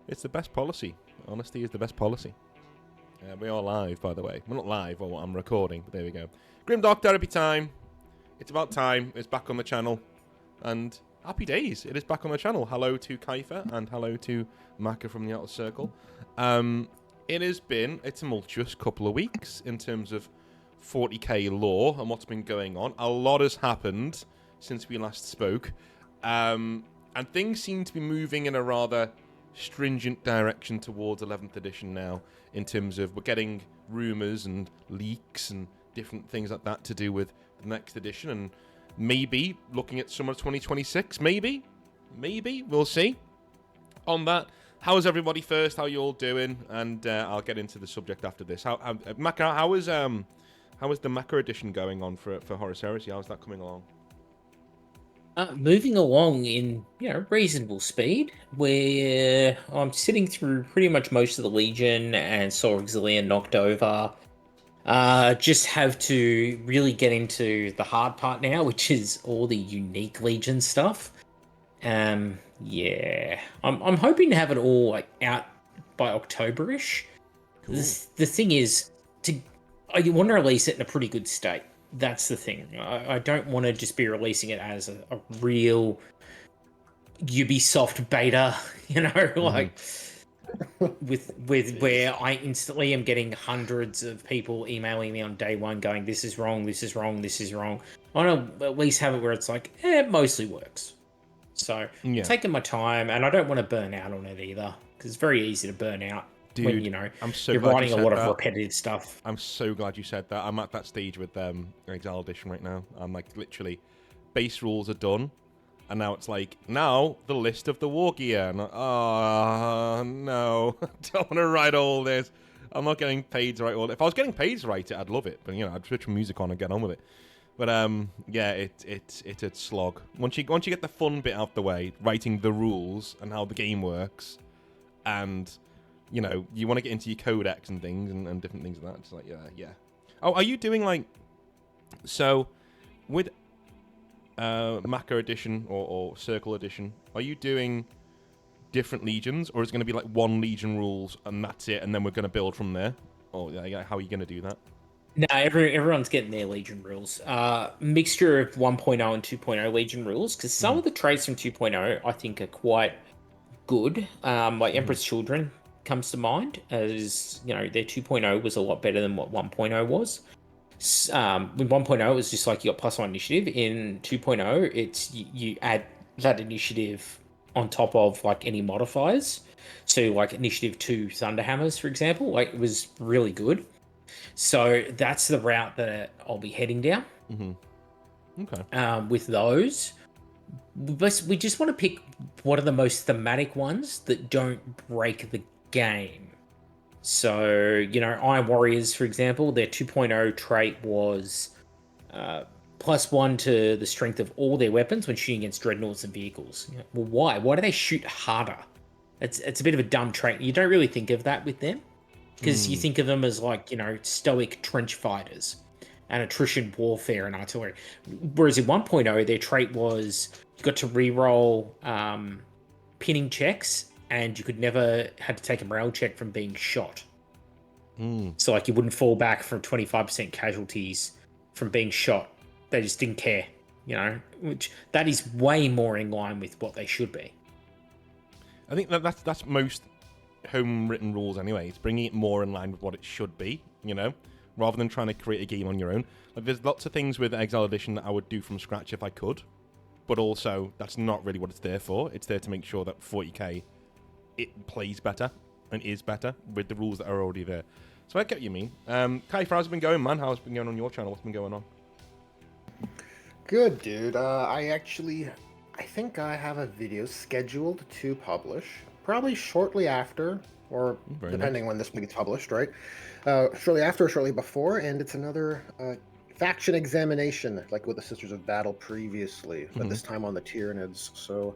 It's the best policy. Honesty is the best policy. We are live, by the way. We're not live, or I'm recording, but there we go. Grimdark therapy time. It's about time. It's back on the channel. And happy days. It is back on the channel. Hello to Kaifa and hello to Maka from the Outer Circle. It has been a tumultuous couple of weeks in terms of 40k lore and what's been going on. A lot has happened since we last spoke. And things seem to be moving in a rather stringent direction towards 11th edition now, in terms of we're getting rumours and leaks and different things like that to do with the next edition, and maybe looking at summer 2026, maybe, we'll see. On that, how is everybody first? How are you all doing? And I'll get into the subject after this. Maka, how is the Maka edition going on for Horus Heresy? How's that coming along? Moving along in reasonable speed, where I'm sitting through pretty much most of the Legion and saw Auxilian knocked over. Just have to really get into the hard part now, which is all the unique Legion stuff. Yeah, I'm hoping to have it all out by October-ish. Cool. The thing is, I want to release it in a pretty good state. That's the thing. I don't want to just be releasing it as a real Ubisoft beta, like with where I instantly am getting hundreds of people emailing me on day one going, this is wrong, this is wrong, this is wrong. I want to at least have it where it's like, it mostly works. So taking my time, and I don't want to burn out on it either, because it's very easy to burn out. Dude, when, I'm so you're glad writing you said a lot that. of repetitive stuff. I'm so glad you said that. I'm at that stage with Exile Edition right now. I'm like, literally, base rules are done, and now it's like, now the list of the war gear. And oh no, I don't want to write all this. I'm not getting paid to write all. If I was getting paid to write it, I'd love it. But I'd switch from music on and get on with it. But yeah, it's a slog. Once you get the fun bit out the way, writing the rules and how the game works, and you want to get into your codex and things and different things like that. It's like, yeah. Oh, are you doing so with Maka edition or Circle edition? Are you doing different legions, or is it going to be like one legion rules and that's it, and then we're going to build from there? Or how are you going to do that? No, everyone's getting their Legion rules. Mixture of 1.0 and 2.0 Legion rules, because some of the traits from 2.0 I think are quite good. Like Emperor's Children comes to mind, as their 2.0 was a lot better than what 1.0 was. With 1.0 it was just like you got +1 initiative. In 2.0 it's you add that initiative on top of like any modifiers. So like initiative 2 Thunderhammers, for example, like it was really good. So that's the route that I'll be heading down. Okay. With those, but we just want to pick what are the most thematic ones that don't break the game. So, Iron Warriors, for example, their 2.0 trait was +1 to the strength of all their weapons when shooting against dreadnoughts and vehicles. Well, why? Why do they shoot harder? It's a bit of a dumb trait. You don't really think of that with them, because you think of them as like, stoic trench fighters and attrition warfare and artillery. Whereas in 1.0, their trait was you got to re-roll pinning checks, and you could never had to take a morale check from being shot. So like you wouldn't fall back from 25% casualties from being shot. They just didn't care, which that is way more in line with what they should be. I think that's most home-written rules anyway. It's bringing it more in line with what it should be, rather than trying to create a game on your own. Like, there's lots of things with Exile Edition that I would do from scratch if I could, but also that's not really what it's there for. It's there to make sure that 40k it plays better and is better with the rules that are already there. So I get what you mean. Kai, how's it been going, man? How's it been going on your channel? What's been going on? Good, dude. I think I have a video scheduled to publish, probably shortly after, or depending when this gets published, right? Shortly after or shortly before, and it's another faction examination, like with the Sisters of Battle previously, but this time on the Tyranids. So,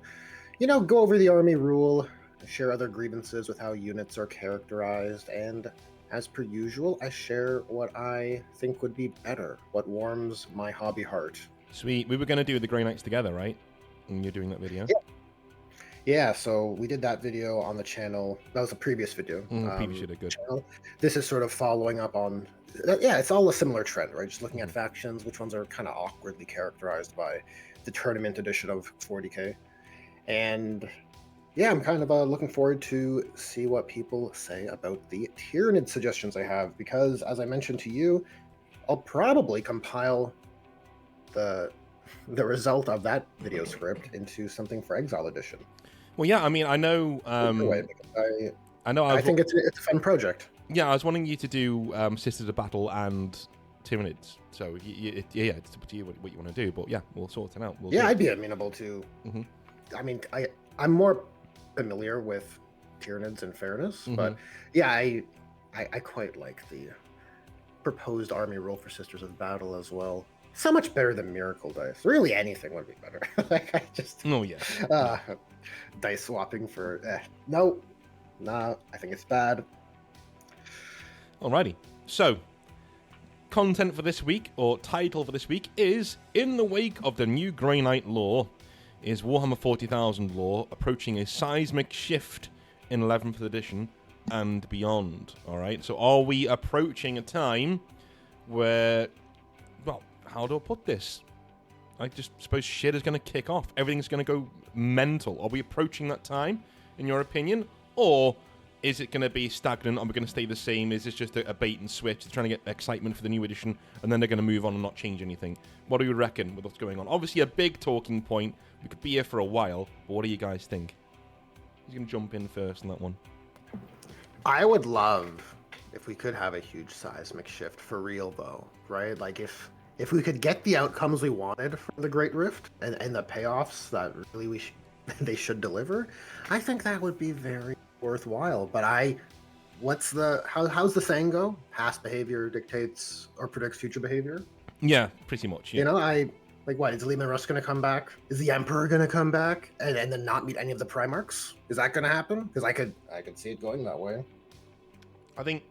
go over the army rule, share other grievances with how units are characterized, and as per usual, I share what I think would be better, what warms my hobby heart. Sweet. We were going to do the Grey Knights together, right? And you're doing that video? Yeah, so we did that video on the channel. That was a previous video. Previous video, good. Channel. This is sort of following up on. Yeah, it's all a similar trend, right? Just looking at factions, which ones are kind of awkwardly characterized by the tournament edition of 40k. And yeah, I'm kind of looking forward to see what people say about the Tyranid suggestions I have, because as I mentioned to you, I'll probably compile the result of that video script into something for Exile Edition. Well, yeah, I mean, I know. I think it's a fun project. Yeah, I was wanting you to do Sisters of Battle and Tyranids. So yeah, it's up to you what you want to do. But yeah, we'll sort it out. I'd be amenable to. I mean, I'm more familiar with Tyranids in fairness, but yeah, I quite like the proposed army rule for Sisters of Battle as well. So much better than Miracle Dice. Really, anything would be better. Like, I just... Oh, yeah. Dice swapping for... No, I think it's bad. Alrighty. So, content for this week, or title for this week, is In the Wake of the New Grey Knight Lore, is Warhammer 40,000 lore approaching a seismic shift in 11th edition and beyond. Alright, so are we approaching a time where... Well, how do I put this? I just suppose shit is going to kick off. Everything's going to go mental. Are we approaching that time, in your opinion? Or is it going to be stagnant? Are we going to stay the same? Is this just a bait and switch? They're trying to get excitement for the new edition, and then they're going to move on and not change anything. What do you reckon with what's going on? Obviously, a big talking point. We could be here for a while, but what do you guys think? Who's going to jump in first on that one? I would love if we could have a huge seismic shift for real, though, right? Like, if we could get the outcomes we wanted from the Great Rift and the payoffs that really they should deliver, I think that would be very worthwhile. But how's the saying go? Past behavior dictates or predicts future behavior. Yeah, pretty much. Yeah. You know, what is Lehman Russ going to come back? Is the Emperor going to come back and then not meet any of the Primarchs? Is that going to happen? Because I could see it going that way. I think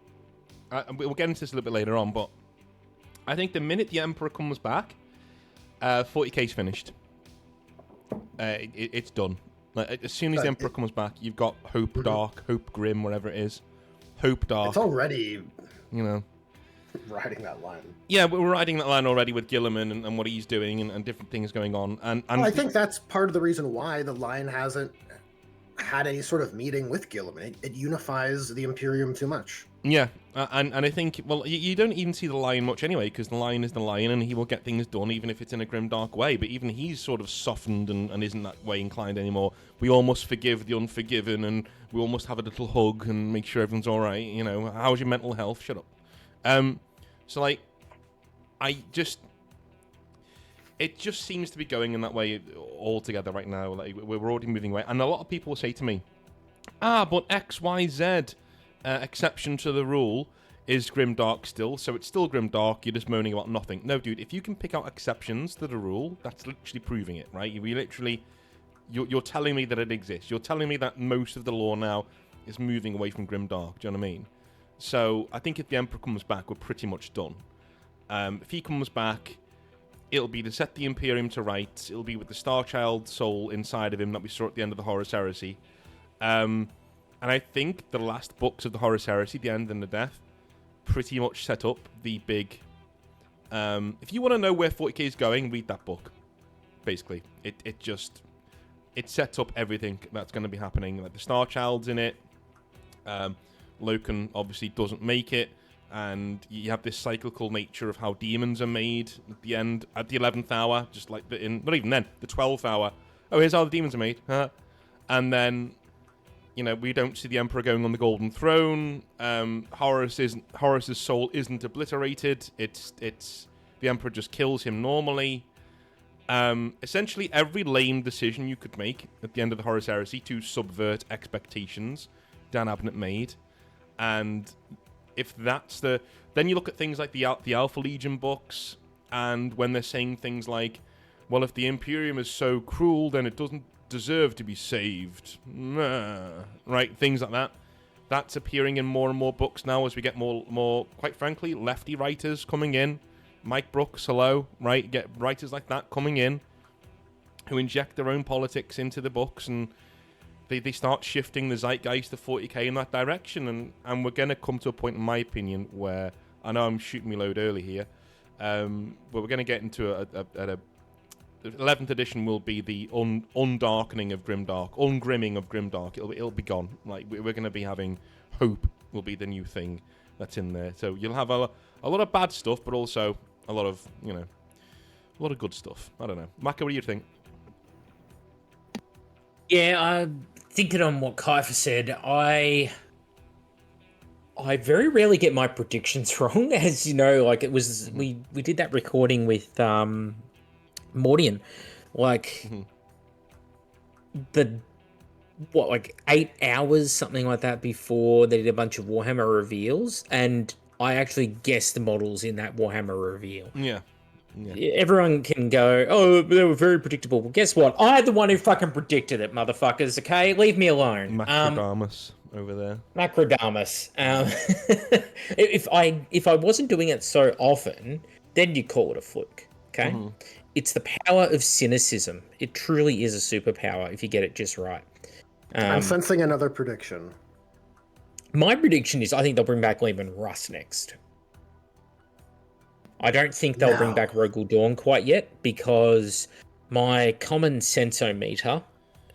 we'll get into this a little bit later on, but I think the minute the Emperor comes back, 40k's finished. It's done. Like, as soon as the Emperor comes back, you've got Hope Dark, Hope Grim, whatever it is. Hope Dark. It's already, riding that line. Yeah, we're riding that line already with Gilliman and what he's doing and different things going on. And I think that's part of the reason why the line hasn't had any sort of meeting with Gilliman. It unifies the Imperium too much. Yeah, and I think, well, you don't even see the Lion much anyway, because the Lion is the Lion, and he will get things done, even if it's in a grimdark way. But even he's sort of softened and isn't that way inclined anymore. We almost forgive the unforgiven, and we almost have a little hug and make sure everyone's all right. You know, how's your mental health? Shut up. So, like, it just seems to be going in that way altogether right now. Like, we're already moving away. And a lot of people will say to me, but XYZ... exception to the rule is Grimdark still, so it's still Grimdark, you're just moaning about nothing. No, dude, if you can pick out exceptions to the rule, that's literally proving it, right? You're telling me that it exists. You're telling me that most of the lore now is moving away from Grimdark, do you know what I mean? So, I think if the Emperor comes back, we're pretty much done. If he comes back, it'll be to set the Imperium to rights, it'll be with the Starchild soul inside of him that we saw at the end of the Horus Heresy. And I think the last books of the Horus Heresy, The End and the Death, pretty much set up the big... if you want to know where 40k is going, read that book. Basically. It sets up everything that's going to be happening. Like, the Starchild's in it. Loken obviously doesn't make it. And you have this cyclical nature of how demons are made at the end, at the 11th hour. Just like, not even then, the 12th hour. Oh, here's how the demons are made. And then... we don't see the Emperor going on the Golden Throne. Horus's soul isn't obliterated. It's the Emperor just kills him normally. Essentially, every lame decision you could make at the end of the Horus Heresy to subvert expectations, Dan Abnett made. And if that's then you look at things like the Alpha Legion books, and when they're saying things like, well, if the Imperium is so cruel, then it doesn't deserve to be saved, right? Things like that. That's appearing in more and more books now as we get more, quite frankly, lefty writers coming in. Mike Brooks, hello, right? Get writers like that coming in who inject their own politics into the books, and they start shifting the zeitgeist to 40k in that direction, and we're going to come to a point, in my opinion, where I know I'm shooting me load early here, but we're going to get into the 11th edition will be the undarkening of Grimdark, ungrimming of Grimdark. It'll be gone. Like we're going to be having hope will be the new thing that's in there. So you'll have a lot of bad stuff, but also a lot of a lot of good stuff. I don't know, Maka, what do you think? Yeah, I'm thinking on what Kaifa said. I very rarely get my predictions wrong, as you know. Like it was, we did that recording with Mordian, like like 8 hours, something like that, before they did a bunch of Warhammer reveals, and I actually guessed the models in that Warhammer reveal. Yeah. Everyone can go, oh, they were very predictable. Well, guess what? I'm the one who fucking predicted it, motherfuckers. Okay, leave me alone. Macrodamus over there. Macrodamus. If I wasn't doing it so often, then you call it a fluke. Okay, it's the power of cynicism. It truly is a superpower if you get it just right. I'm sensing another prediction. My prediction is I think they'll bring back Lehman Russ next. I don't think they'll bring back Rogel Dawn quite yet, because my common sensometer,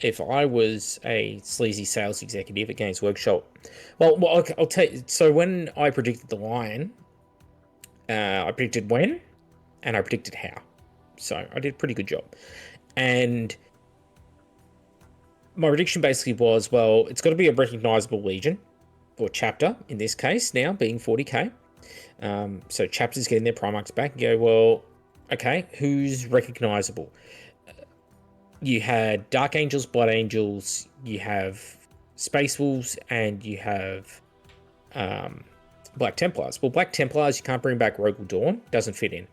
if I was a sleazy sales executive at Games Workshop, well, I'll tell you. So when I predicted the Lion, I predicted when, and I predicted how. So I did a pretty good job. And my prediction basically was, well, it's got to be a recognizable legion, or chapter in this case, now being 40k. So chapters getting their Primarchs back and go, well, okay, who's recognizable? You had Dark Angels, Blood Angels, you have Space Wolves, and you have Black Templars. Well, Black Templars, you can't bring back Rogel Dawn. Doesn't fit in.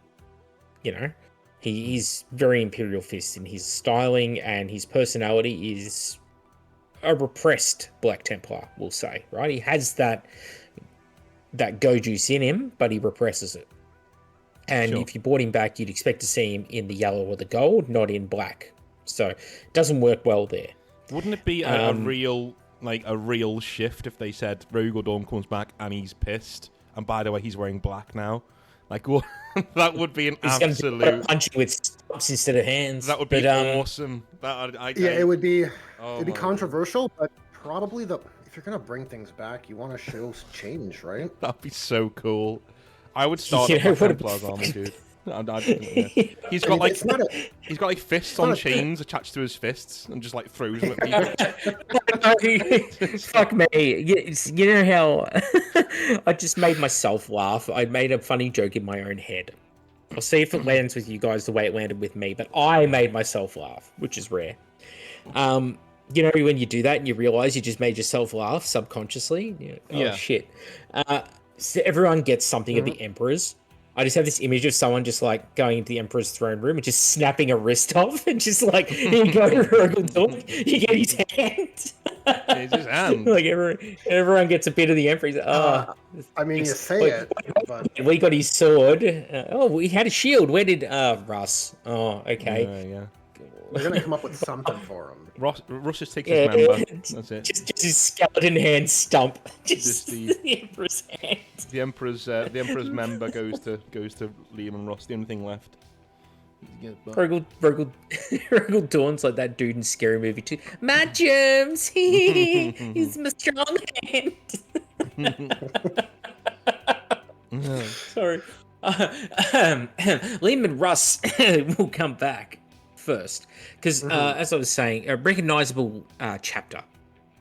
He's very Imperial Fist in his styling, and his personality is a repressed Black Templar, we'll say, right? He has that go juice in him, but he represses it. And if you brought him back, you'd expect to see him in the yellow or the gold, not in black. So it doesn't work well there. Wouldn't it be a real shift if they said Rogel Dawn comes back and he's pissed, and by the way, he's wearing black now? Like, what? That would be an absolute punching with stumps instead of hands. That would be awesome. It would be. It'd be controversial, but probably if you're gonna bring things back, you want to show change, right? That'd be so cool. I would start a Templar's army, dude. He's got like fists on chains attached to his fists and just like throws them at people. Fuck me. You know how I just made myself laugh. I made a funny joke in my own head. I'll see if it lands with you guys the way it landed with me, but I made myself laugh, which is rare. You know, when you do that and you realize you just made yourself laugh subconsciously. Shit. So everyone gets something of the Emperor's. I just have this image of someone just like going into the Emperor's throne room and just snapping a wrist off and just like, here you go, Rogel Dawn. You get his hand. It's his hand. Like everyone gets a bit of the Emperor. He's like, I mean, you say it, but we got his sword. We had a shield. Where did Russ? Oh, okay. Yeah. We're gonna come up with something for him. Russ just takes his member. That's it. Just his skeleton hand stump. Just the Emperor's hand. The Emperor's member goes to Liam and Ross. The only thing left. Rogel Dawn's like that dude in Scary Movie too. My germs. He's my strong hand. Sorry. Liam and Russ will come back first, because as I was saying, a recognizable chapter,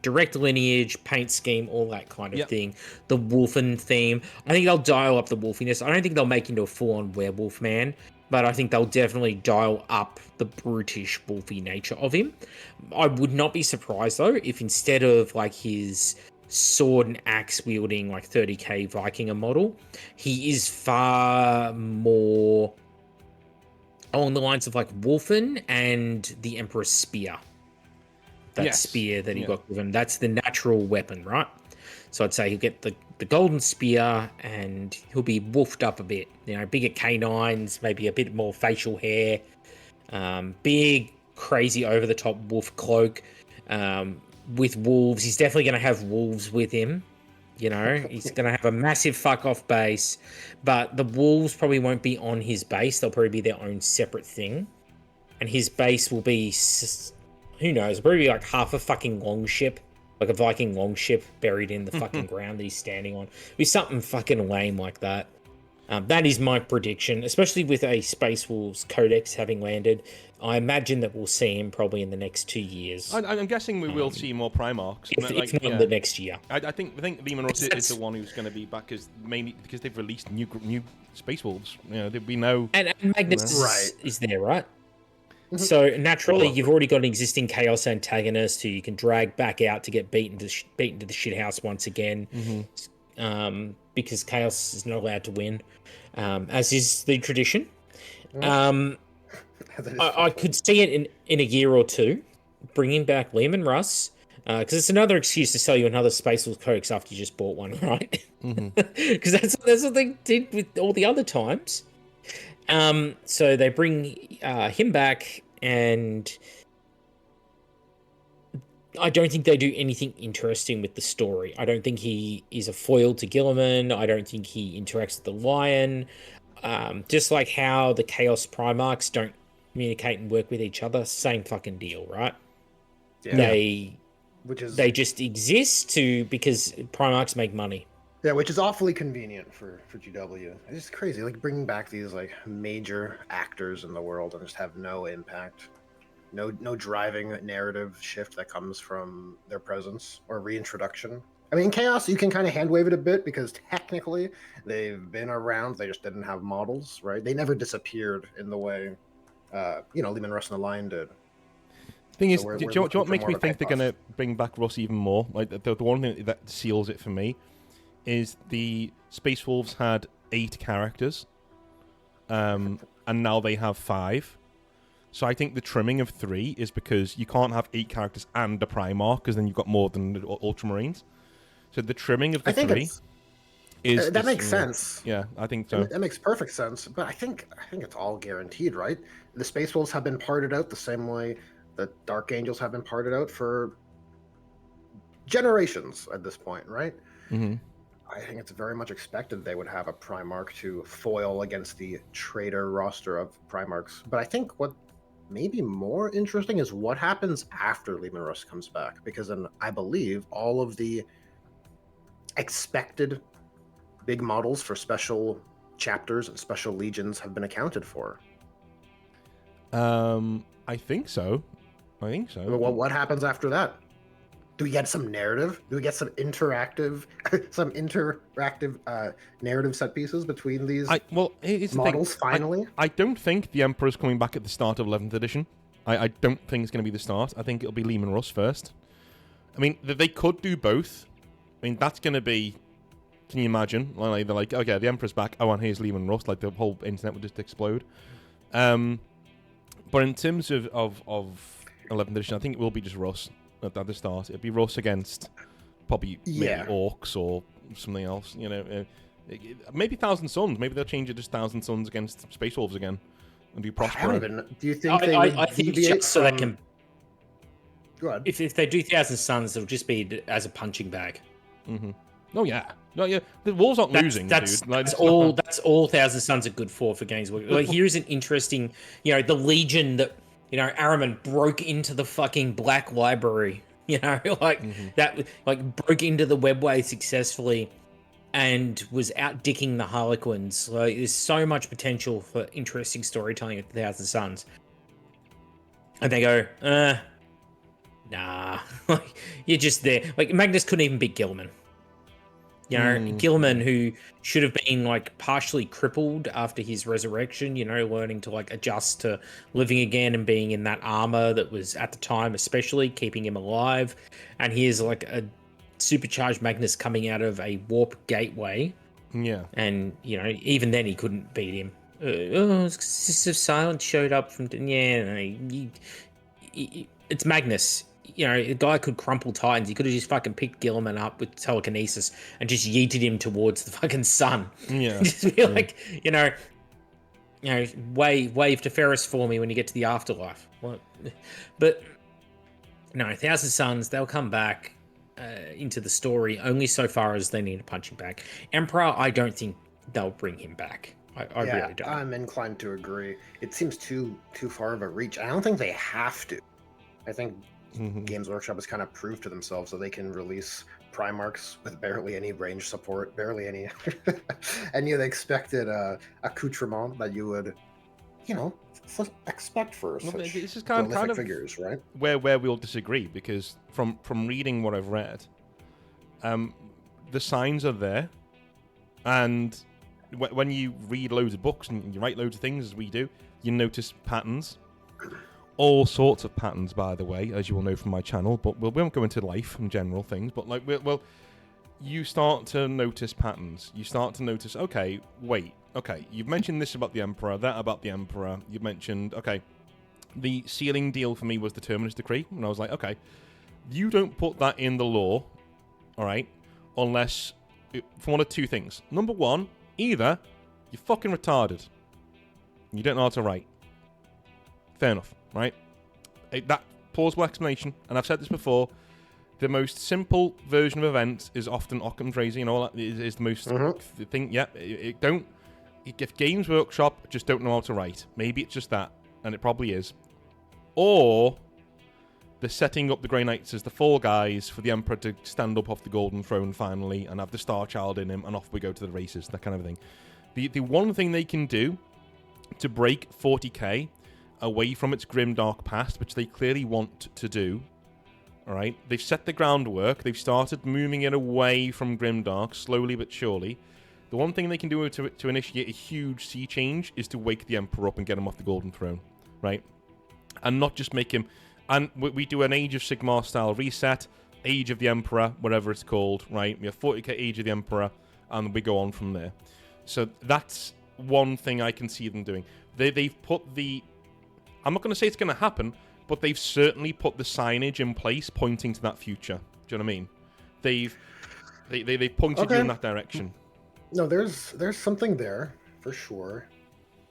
direct lineage, paint scheme, all that kind of thing. The Wolfen theme, I think they'll dial up the wolfiness. I don't think they'll make into a full-on werewolf man, but I think they'll definitely dial up the brutish wolfy nature of him. I would not be surprised though if instead of like his sword and axe wielding like 30k Vikinger model, he is far more along the lines of like Wolfen and the Emperor's spear. That spear that he got given, that's the natural weapon, right? So I'd say he'll get the golden spear and he'll be wolfed up a bit. You know, bigger canines, maybe a bit more facial hair, big, crazy over-the-top wolf cloak. with wolves. He's definitely going to have wolves with him. You know, he's going to have a massive fuck off base, but the wolves probably won't be on his base. They'll probably be their own separate thing. And his base will be, who knows, probably like half a fucking longship, like a Viking longship buried in the fucking ground that he's standing on. It'll be something fucking lame like that. That is my prediction, especially with a Space Wolves Codex having landed. I imagine that we'll see him probably in the next 2 years. I'm guessing we will see more Primarchs. If not in the next year. I think Lehman Russ is the one who's going to be back, mainly because they've released new Space Wolves. You know, we know. And Magnus is there, right? So naturally, you've already got an existing Chaos antagonist who you can drag back out to get beaten to the shithouse once again, because Chaos is not allowed to win, as is the tradition. I could see it in a year or two, bringing back Lehman Russ, because it's another excuse to sell you another Space Wolf Codex after you just bought one, right? Because that's what they did with all the other times. So they bring him back, and I don't think they do anything interesting with the story. I don't think he is a foil to Gilliman. I don't think he interacts with the Lion. Just like how the Chaos Primarchs don't communicate and work with each other, same fucking deal, right? Yeah. They just exist because Primarchs make money. Yeah, which is awfully convenient for GW. It's just crazy, like bringing back these like major actors in the world and just have no impact, no driving narrative shift that comes from their presence or reintroduction. I mean, in Chaos, you can kind of hand wave it a bit because technically they've been around. They just didn't have models, right? They never disappeared in the way, Lehman Russ and the Lion did. Thing is, do you know what makes me think they're going to bring back Russ even more? Like the one thing that seals it for me is the Space Wolves had 8 characters, and now they have 5. So I think the trimming of 3 is because you can't have 8 characters and a Primarch, because then you've got more than the Ultramarines. So the trimming of the 3 is... that makes sense. Yeah, I think so. That makes perfect sense, but I think it's all guaranteed, right? The Space Wolves have been parted out the same way that Dark Angels have been parted out for generations at this point, right? Mm-hmm. I think it's very much expected they would have a Primarch to foil against the traitor roster of Primarchs. But I think what may be more interesting is what happens after Lehman Russ comes back, because then I believe all of the expected big models for special chapters and special legions have been accounted for. I think so. Well, what happens after that? Do we get some narrative? Do we get some interactive narrative set pieces between these models finally? I don't think the Emperor's coming back at the start of 11th edition. I don't think it's going to be the start. I think it'll be Lehman Russ first. I mean, they could do both. I mean, that's going to be... Can you imagine? Like, they're like, okay, the Emperor's back. Oh, and here's Lehman Russ. Like, the whole internet would just explode. But in terms of 11th edition, I think it will be just Russ. At the start, it'd be Russ against probably maybe Orcs or something else. Maybe Thousand Suns. Maybe they'll change it to Thousand Suns against Space Wolves again and do Prospero. Do you think I think it's just so they can? Go ahead. If they do Thousand Suns, it'll just be as a punching bag. Mm-hmm. Oh yeah, no, yeah. The Wolves aren't losing, dude. Like, that's all. That's all Thousand Suns are good for games. Like, here's an interesting, the Legion that. Araman broke into the fucking Black Library, that, broke into the webway successfully and was out dicking the Harlequins. Like, there's so much potential for interesting storytelling with Thousand Suns. And they go, nah, you're just there. Like, Magnus couldn't even beat Gilliman. Gilliman, who should have been partially crippled after his resurrection, learning to adjust to living again and being in that armor that was at the time, especially keeping him alive. And here's a supercharged Magnus coming out of a warp gateway. Yeah. And, even then he couldn't beat him. Sisters of Silence showed up from... it's Magnus. A guy could crumple Titans. He could have just fucking picked Gilliman up with telekinesis and just yeeted him towards the fucking sun. Yeah. Just be wave to Ferris for me when you get to the afterlife. But No, Thousand Suns, they'll come back into the story only so far as they need a punching bag. Emperor, I don't think they'll bring him back. I really don't. I'm inclined to agree. It seems too far of a reach. I don't think they have to. I think Games Workshop has kind of proved to themselves that they can release Primarchs with barely any range support, barely any any of the expected accoutrement that you would, expect for such this is kind of figures, right? Where we'll disagree, because from reading what I've read, the signs are there, and when you read loads of books and you write loads of things, as we do, you notice patterns. All sorts of patterns, by the way, as you will know from my channel, but we won't go into life and general things, but like, you start to notice patterns. You start to notice, okay, you've mentioned this about the Emperor, that about the Emperor. You've mentioned, okay, the sealing deal for me was the Terminus Decree, and I was like, okay, you don't put that in the law, all right, unless, for one of two things. Number one, either you're fucking retarded, you don't know how to write. Fair enough, right? That plausible explanation, and I've said this before, the most simple version of events is often Occam's razor, is the most thing. Yeah, if Games Workshop just don't know how to write, maybe it's just that, and it probably is. Or they're setting up the Grey Knights as the fall guys for the Emperor to stand up off the Golden Throne finally and have the Star Child in him, and off we go to the races, that kind of thing. The one thing they can do to break 40k away from its grimdark past, which they clearly want to do, all right? They've set the groundwork. They've started moving it away from grimdark, slowly but surely. The one thing they can do to initiate a huge sea change is to wake the Emperor up and get him off the Golden Throne, right? And not just make him... And we do an Age of Sigmar style reset, Age of the Emperor, whatever it's called, right? We have 40k Age of the Emperor, and we go on from there. So that's one thing I can see them doing. They've put the... I'm not going to say it's going to happen, but they've certainly put the signage in place pointing to that future. Do you know what I mean? They've pointed you in that direction. No, there's something there for sure.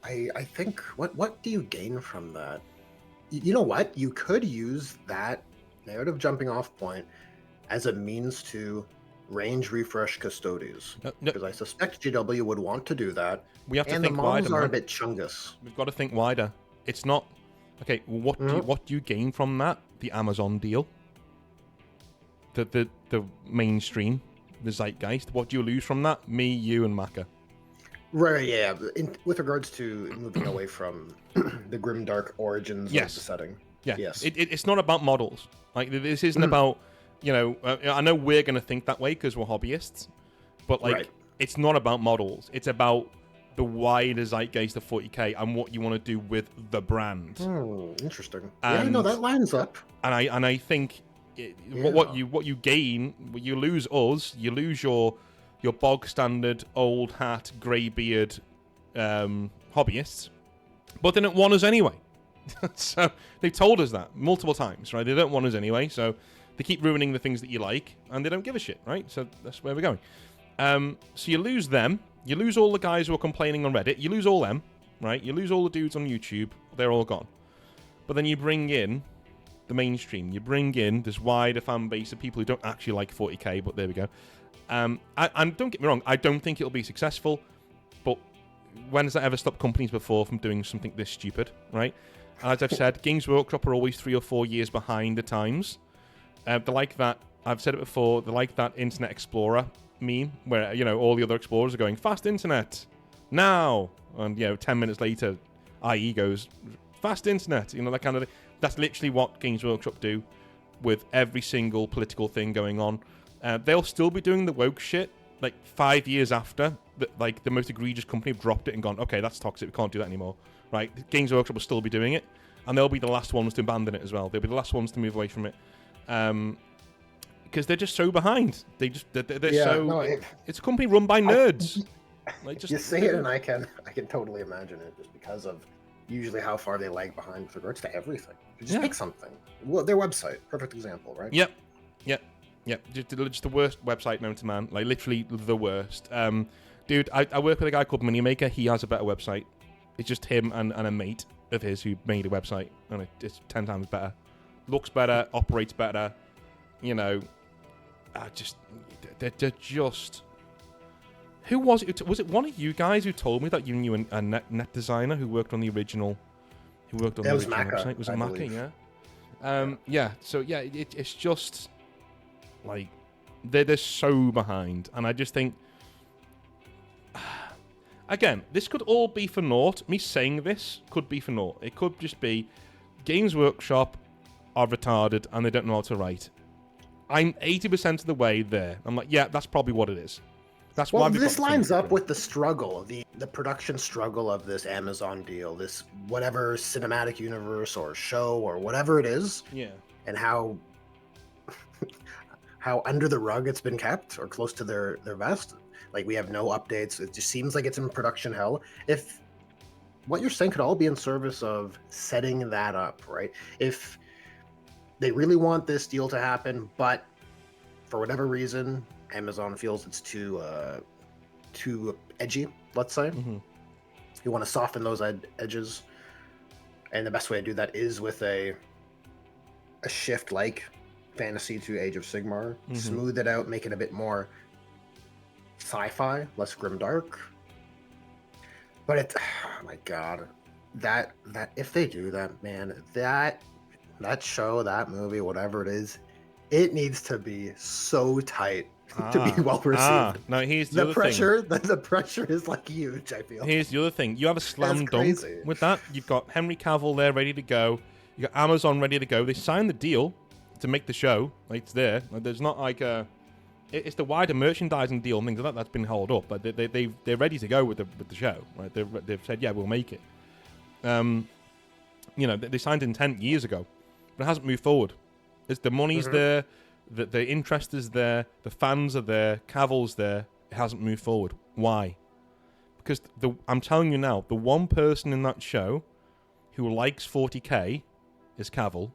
I think what do you gain from that? You know what? You could use that narrative jumping off point as a means to range refresh Custodes, because I suspect GW would want to do that. We have to and think the models wider. Are a bit chungus. We've got to think wider. It's not. Okay, what do you gain from that? The Amazon deal, the mainstream, the zeitgeist. What do you lose from that? Me, you, and Maka. Right. Yeah. With regards to moving away from the grimdark origins of the setting. Yeah. Yes. It's not about models. Like, this isn't about. I know we're going to think that way because we're hobbyists, but it's not about models. It's about the wider zeitgeist of 40k and what you want to do with the brand. Interesting. And, that lines up. And I think what you gain, you lose us. You lose your bog standard old hat, grey beard hobbyists, but they don't want us anyway. So they've told us that multiple times, right? They don't want us anyway, so they keep ruining the things that you like, and they don't give a shit, right? So that's where we're going. So you lose them. You lose all the guys who are complaining on Reddit. You lose all them, right? You lose all the dudes on YouTube. They're all gone. But then you bring in the mainstream. You bring in this wider fan base of people who don't actually like 40k, but there we go. And don't get me wrong, I don't think it'll be successful, but when has that ever stopped companies before from doing something this stupid, right? And as I've said, Games Workshop are always 3 or 4 years behind the times. They're like that, I've said it before, they're like that Internet Explorer meme where all the other explorers are going fast internet now, and 10 minutes later IE goes fast internet, that kind of thing. That's literally what Games Workshop do with every single political thing going on. They'll still be doing the woke shit like 5 years after the most egregious company have dropped it and gone, okay, that's toxic, we can't do that anymore, right? Games Workshop will still be doing it, and they'll be the last ones to abandon it as well. They'll be the last ones to move away from it. Because they're just so behind. It's a company run by nerds. You say it, and I can totally imagine it, just because of usually how far they lag behind with regards to everything. Just pick something. Well, their website, perfect example, right? Yep. Just the worst website known to man. Like, literally the worst. Dude, I work with a guy called Minimaker. He has a better website. It's just him and a mate of his who made a website, and it's 10 times better. looks better, operates better. You know, they're just. Who was it? Was it one of you guys who told me that you knew a net designer who worked on the original? Who worked on the original website? Was it Maka? Yeah. Yeah. So yeah, it's just like they're so behind, and I just think. Again, this could all be for naught. Me saying this could be for naught. It could just be Games Workshop are retarded and they don't know how to write. I'm 80% of the way there. I'm like, yeah, that's probably what it is. That's why this lines up with the struggle, the production struggle of this Amazon deal, this whatever cinematic universe or show or whatever it is. Yeah. And how under the rug it's been kept or close to their vest. Like, we have no updates. It just seems like it's in production hell. If what you're saying could all be in service of setting that up, right? If they really want this deal to happen, but for whatever reason, Amazon feels it's too edgy, let's say. Mm-hmm. You want to soften those edges. And the best way to do that is with a shift like Fantasy to Age of Sigmar. Mm-hmm. Smooth it out, make it a bit more sci-fi, less grimdark. But oh my god, that if they do that, man, that show, that movie, whatever it is, it needs to be so tight to be well received. No, here's the other pressure. thing. The pressure is like huge. I feel. Here's the other thing. You have a slam dunk with that. You've got Henry Cavill there, ready to go. You got Amazon ready to go. They signed the deal to make the show. Like, it's there. Like, there's not like a. It's the wider merchandising deal and things like that that's been held up. But they're ready to go with the show. Right? They've said, yeah, we'll make it. You know, they signed intent years ago, but it hasn't moved forward. The money's there, the interest is there, the fans are there, Cavill's there. It hasn't moved forward. Why? Because I'm telling you now, the one person in that show who likes 40k is Cavill.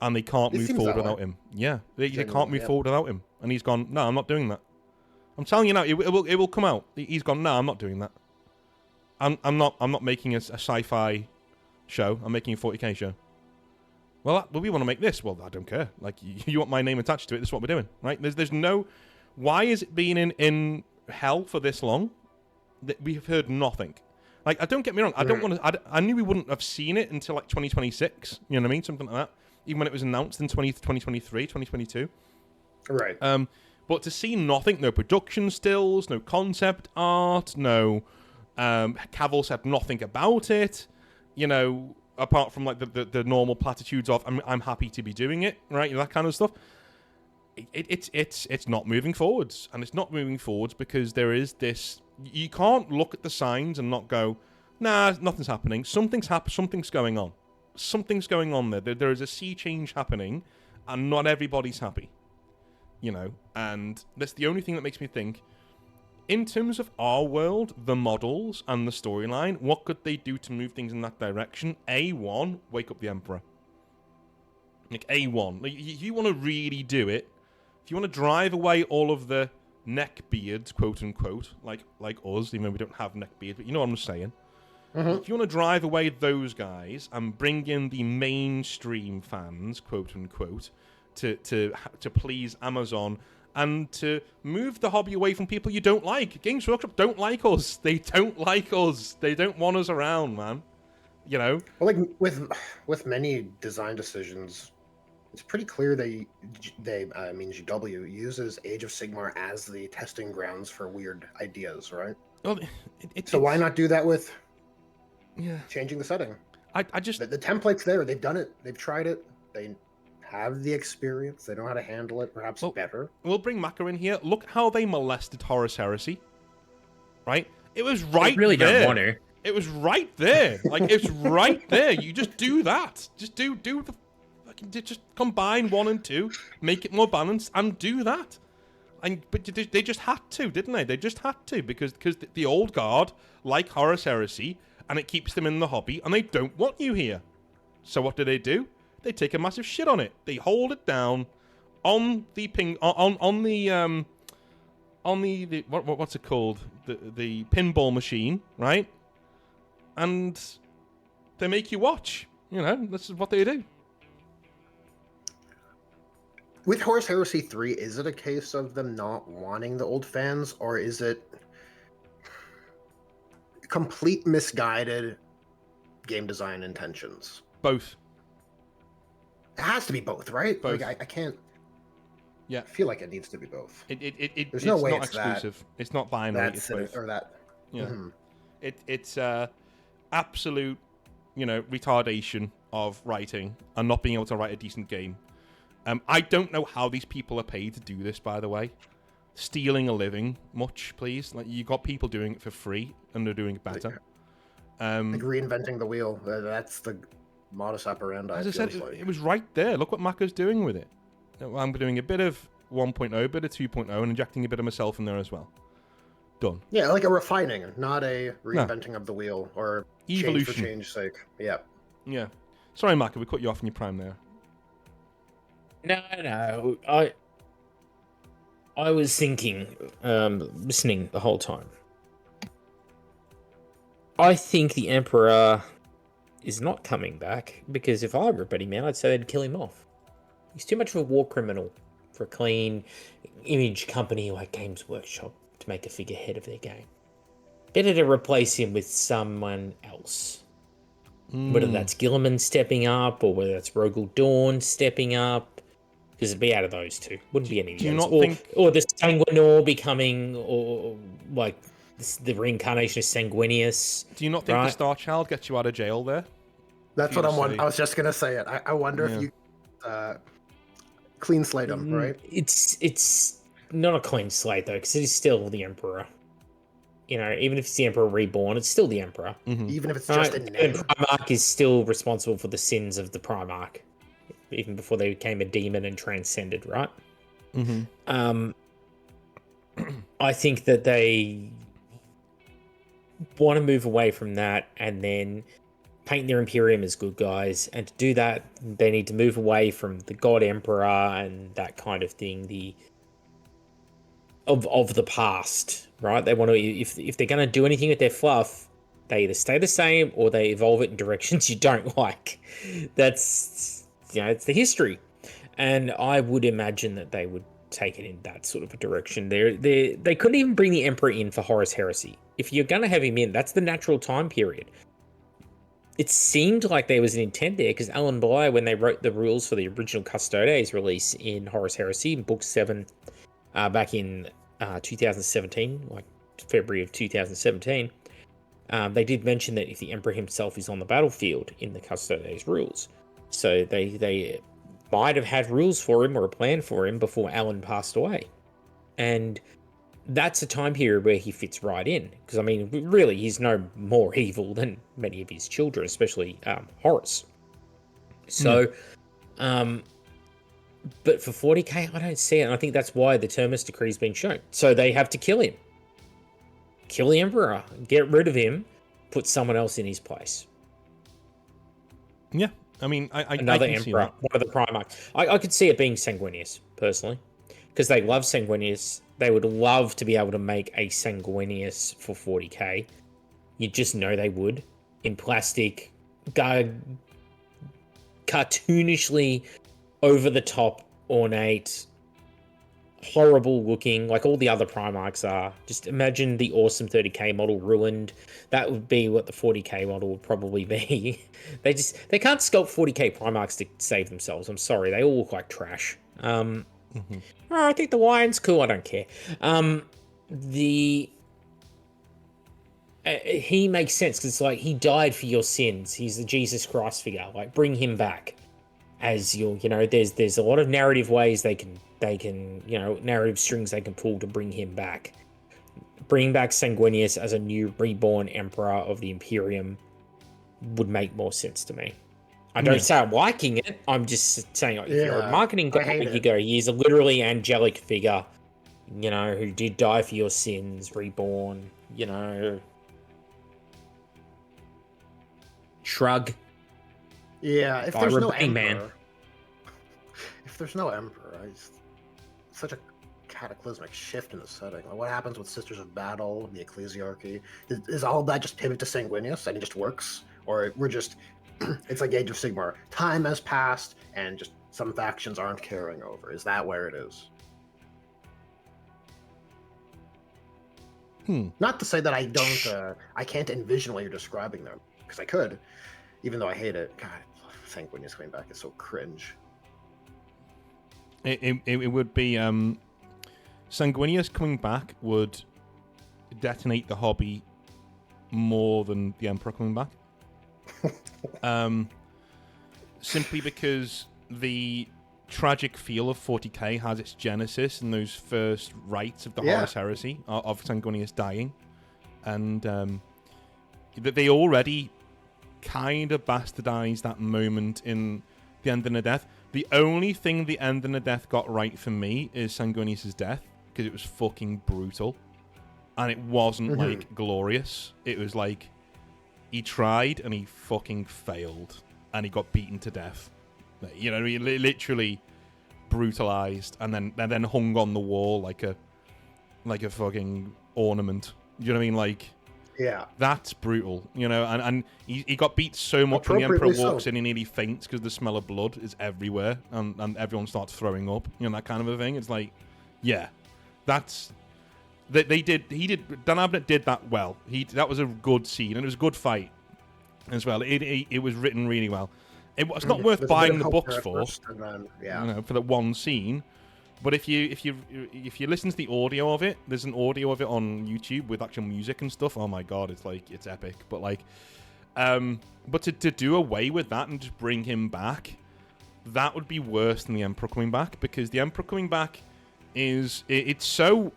And they can't move forward without him. Yeah, they can't move forward without him. And he's gone, no, I'm not doing that. I'm telling you now, it will come out. He's gone, no, I'm not doing that. I'm not making a sci-fi show. I'm making a 40k show. Well, we want to make this. Well, I don't care. Like, you want my name attached to it. This is what we're doing, right? There's no. Why is it been in hell for this long? We have heard nothing. Like, don't get me wrong. I don't want to. I knew we wouldn't have seen it until like 2026. You know what I mean? Something like that. Even when it was announced in 2023, 2022. Right. But to see nothing, no production stills, no concept art, no. Cavill said nothing about it. You know, apart from like the normal platitudes of I'm happy to be doing it, right? You know, that kind of stuff. It's not moving forwards, and it's not moving forwards because there is this. You can't look at the signs and not go, nah, nothing's happening. Something's going on. Something's going on there. There is a sea change happening, and not everybody's happy. You know, and that's the only thing that makes me think. In terms of our world, the models and the storyline, what could they do to move things in that direction? A1, wake up the Emperor. Like, A1. Like, if you want to really do it, if you want to drive away all of the neck beards, quote unquote, like us, even though we don't have neck beards, but you know what I'm saying. If you want to drive away those guys and bring in the mainstream fans, quote unquote, to please Amazon and to move the hobby away from people you don't like. Games Workshop don't like us. They don't like us. They don't want us around, man. You know? Well, like with many design decisions, it's pretty clear GW uses Age of Sigmar as the testing grounds for weird ideas, right? Well, so why not do that with changing the setting? I just the template's there. They've done it. They've tried it. They have the experience. They know how to handle it, perhaps better. We'll bring Maka in here. Look how they molested Horus Heresy. Right? It was right really there. Don't want to. It was right there. Like, it's right there. You just do that. Just do the... Just combine 1 and 2, make it more balanced, and do that. But they just had to, didn't they? They just had to, because the old guard like Horus Heresy, and it keeps them in the hobby, and they don't want you here. So what do? They take a massive shit on it. They hold it down on the what's it called? The pinball machine, right? And they make you watch. You know, this is what they do. with Horus Heresy 3, is it a case of them not wanting the old fans, or is it complete misguided game design intentions? Both. It has to be both, right? Both. Like I can't. Yeah. I feel like it needs to be both. There's no it's way not it's exclusive. that. It's not binary. That's It's both. or that. Yeah. Mm-hmm. It's absolute, retardation of writing and not being able to write a decent game. I don't know how these people are paid to do this, by the way. Stealing a living, much, please. Like, you got people doing it for free, and they're doing it better. Like reinventing the wheel. That's the modus operandi. As I said, it was right there. Look what Maka's doing with it. I'm doing a bit of 1.0, a bit of 2.0, and injecting a bit of myself in there as well. Done. Yeah, like a refining, not a reinventing of the wheel or evolution change for change's sake. Yeah. Yeah. Sorry, Maka, we cut you off in your prime there. No. I was thinking, listening the whole time. I think the Emperor is not coming back, because if I were a betting man, I'd say they'd kill him off. He's too much of a war criminal for a clean image company like Games Workshop to make a figurehead of their game. Better to replace him with someone else. Whether that's Gilliman stepping up, or whether that's Rogel Dawn stepping up, because it'd be out of those two. Wouldn't be any of those. Or the Sanguinor becoming, or like the reincarnation of Sanguinius. Do you not think the Star Child gets you out of jail there? That's what I'm wondering. I was just gonna say it. I wonder if you clean slate him, right? It's not a clean slate though, because he's still the Emperor. Even if it's the Emperor reborn, it's still the Emperor. Mm-hmm. Even if it's just a name. The Primarch is still responsible for the sins of the Primarch, even before they became a demon and transcended, right? Mm-hmm. I think that they want to move away from that and then paint their Imperium as good guys. And to do that, they need to move away from the God Emperor and that kind of thing, of the past, right? They want to, if they're going to do anything with their fluff, they either stay the same or they evolve it in directions you don't like. That's, it's the history. And I would imagine that they would take it in that sort of a direction. They couldn't even bring the Emperor in for Horus Heresy. If you're going to have him in, that's the natural time period. It seemed like there was an intent there, because Alan Bly, when they wrote the rules for the original Custodes release in Horus Heresy, in Book 7, back in 2017, like February of 2017, they did mention that if the Emperor himself is on the battlefield in the Custodes rules, so they might have had rules for him or a plan for him before Alan passed away. And that's a time period where he fits right in, because really he's no more evil than many of his children, especially Horus. So but for 40k, I don't see it, and I think that's why the Terminus Decree's been shown. So they have to kill him. Kill the Emperor, get rid of him, put someone else in his place. Yeah, another Emperor, one of the Primarchs. I could see it being Sanguinius, personally, because they love Sanguinius. They would love to be able to make a Sanguinius for 40k. You just know they would. In plastic, cartoonishly over-the-top, ornate, horrible looking, like all the other Primarchs are. Just imagine the awesome 30k model ruined. That would be what the 40k model would probably be. They can't sculpt 40k Primarchs to save themselves. I'm sorry, they all look like trash. I think the wine's cool, I don't care. He makes sense, because it's like, he died for your sins. He's the Jesus Christ figure. Like, bring him back as your, there's a lot of narrative ways they can, narrative strings they can pull to bring him back. Bring back Sanguinius as a new reborn Emperor of the Imperium would make more sense to me. I don't say I'm liking it. I'm just saying, if you're a marketing guy, you go, he's a literally angelic figure, who did die for your sins, reborn, Shrug. Yeah, if there's no Emperor, it's such a cataclysmic shift in the setting. Like, what happens with Sisters of Battle, the Ecclesiarchy? Is all of that just pivot to Sanguinius and it just works? Or we're just, it's like Age of Sigmar. Time has passed and just some factions aren't carrying over. Is that where it is? Not to say that I don't, I can't envision what you're describing there, because I could, even though I hate it. God, Sanguinius coming back is so cringe. It would be Sanguinius coming back would detonate the hobby more than the Emperor coming back. Simply because the tragic feel of 40k has its genesis in those first rites of the Horus Heresy of Sanguinius dying, and that they already kind of bastardized that moment in the End and the Death. The only thing the End and the Death got right for me is Sanguinius' death, because it was fucking brutal, and it wasn't like glorious. It was like he tried and he fucking failed, and he got beaten to death. You know, he literally brutalized and then hung on the wall like a fucking ornament. You know what I mean? Like, yeah, that's brutal. You know, and he got beat so much when the Emperor walks in, he nearly faints because the smell of blood is everywhere, and everyone starts throwing up. You know, that kind of a thing. It's like, yeah, that's Dan Abnett did that well. That was a good scene, and it was a good fight as well. It was written really well. It's not worth buying the books for, for that one scene. But if you listen to the audio of it, there's an audio of it on YouTube with actual music and stuff. Oh my god, it's epic. But but to do away with that and just bring him back, that would be worse than the Emperor coming back, because the Emperor coming back it's so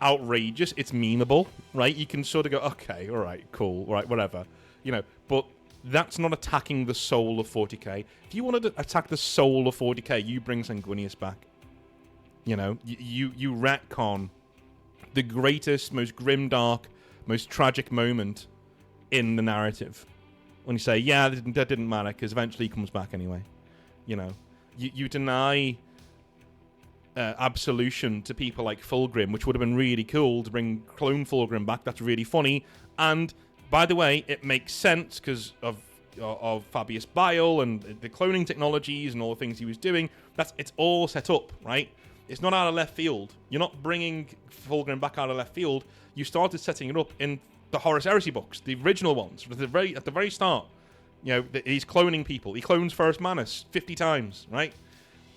outrageous, it's memeable, right? You can sort of go, okay, all right, cool, all right, whatever, you know, but that's not attacking the soul of 40k. If you wanted to attack the soul of 40k, you bring Sanguinius back. You know, you retcon the greatest, most grimdark, most tragic moment in the narrative. When you say, yeah, that didn't matter, because eventually he comes back anyway. You know, you deny absolution to people like Fulgrim, which would have been really cool to bring clone Fulgrim back. That's really funny. And by the way, it makes sense because of Fabius Bile and the cloning technologies and all the things he was doing. It's all set up, right? It's not out of left field. You're not bringing Fulgrim back out of left field. You started setting it up in the Horus Heresy books, the original ones, at the very start. You know, he's cloning people. He clones Ferrus Manus 50 times, right?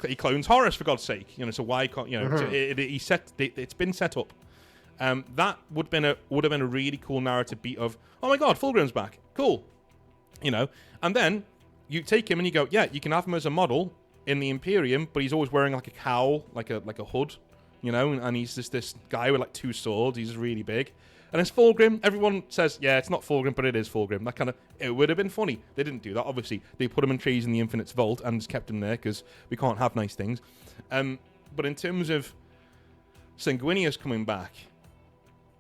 He clones Horus, for God's sake. You know, so why can't, you know? So it's been set up. That would have been a really cool narrative beat of, oh my god, Fulgrim's back, cool, you know. And then you take him and you go, yeah, you can have him as a model in the Imperium, but he's always wearing like a cowl, like a hood, you know, and he's just this guy with like two swords. He's really big, and it's Fulgrim. Everyone says, yeah, it's not Fulgrim, but it is Fulgrim. That kind of, it would have been funny. They didn't do that, obviously. They put him in trees in the Infinites Vault and just kept him there because we can't have nice things. But in terms of Sanguinius coming back,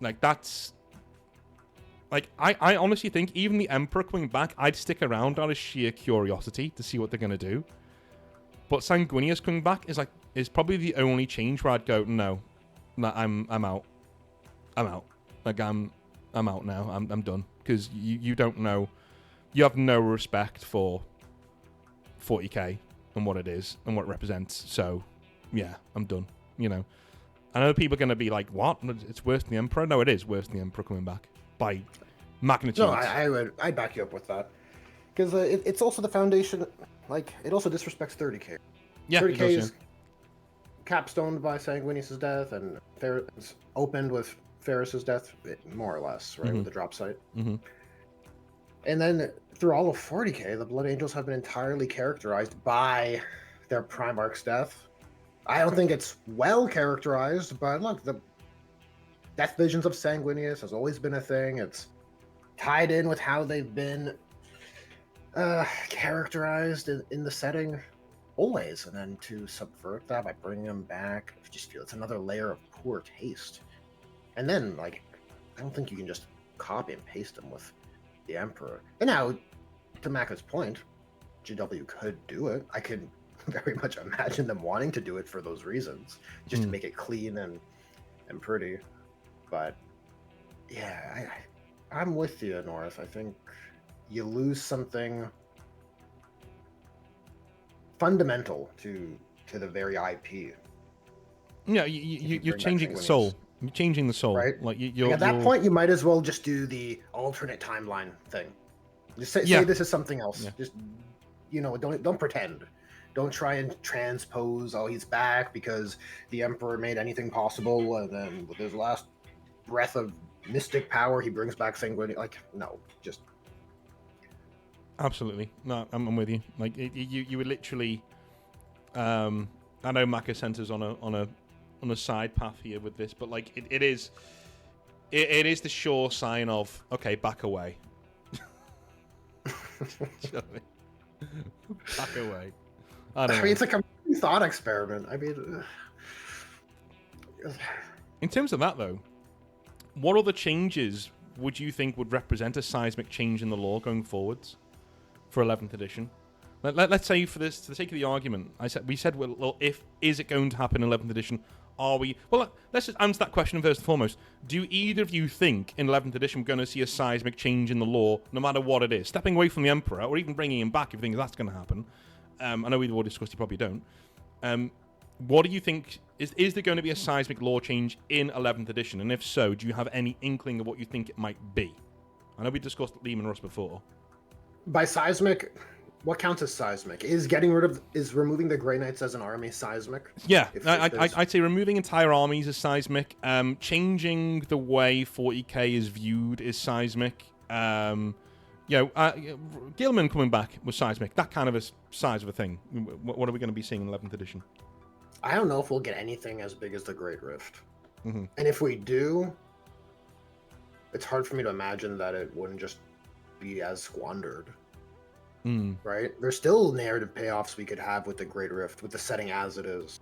like, that's... Like, I honestly think even the Emperor coming back, I'd stick around out of sheer curiosity to see what they're going to do. But Sanguinius coming back is probably the only change where I'd go, no, I'm out. I'm out. Like, I'm out now. I'm done. Because you don't know... You have no respect for 40k and what it is and what it represents. So, yeah, I'm done. You know? I know people are going to be like, what? It's worse than the Emperor? No, it is worse than the Emperor coming back. By magnitude. No, I'd back you up with that. Because it's also the foundation, like, it also disrespects 30k. Yeah, 30k does, is capstoned by Sanguinius' death, and it's opened with Ferrus's death, more or less, right, with the drop site. Mm-hmm. And then through all of 40k, the Blood Angels have been entirely characterized by their Primarch's death. I don't think it's well characterized, but look, the death visions of Sanguinius has always been a thing. It's tied in with how they've been characterized in the setting always, and then to subvert that by bringing them back, I just feel it's another layer of poor taste. And then, like, I don't think you can just copy and paste them with the Emperor. And now, to Maka's point, GW could do it. I could very much imagine them wanting to do it for those reasons, just to make it clean and pretty. But yeah, I'm with you, North. I think you lose something fundamental to the very IP. Yeah, you're changing the soul. You're changing the soul, right? Like at that point, you might as well just do the alternate timeline thing. Just say this is something else. Yeah. Just don't pretend. Don't try and transpose. Oh, he's back because the Emperor made anything possible, and then with his last breath of mystic power, he brings back sanguinity. Like, no, just absolutely. No, I'm with you. Like you were literally. I know Maka sent us on a side path here with this, but like it is the sure sign of okay, back away. Back away. I mean, it's like a thought experiment. I mean, in terms of that though, what other changes would you think would represent a seismic change in the lore going forwards for 11th edition? Let's say for the sake of the argument, we said, well, is it going to happen in 11th edition? Are we? Well, let's just answer that question first and foremost. Do either of you think in 11th edition we're going to see a seismic change in the lore, no matter what it is? Stepping away from the Emperor, or even bringing him back if you think that's going to happen. I know we've already discussed you probably don't. What do you think? Is there going to be a seismic lore change in 11th edition? And if so, do you have any inkling of what you think it might be? I know we discussed Lehman Russ before. By seismic... What counts as seismic? Is removing the Grey Knights as an army seismic? Yeah, I'd say removing entire armies is seismic. Changing the way 40k is viewed is seismic. Gilman coming back was seismic. That kind of a size of a thing. What are we going to be seeing in 11th edition? I don't know if we'll get anything as big as the Great Rift. Mm-hmm. And if we do, it's hard for me to imagine that it wouldn't just be as squandered. Right? There's still narrative payoffs we could have with the Great Rift, with the setting as it is.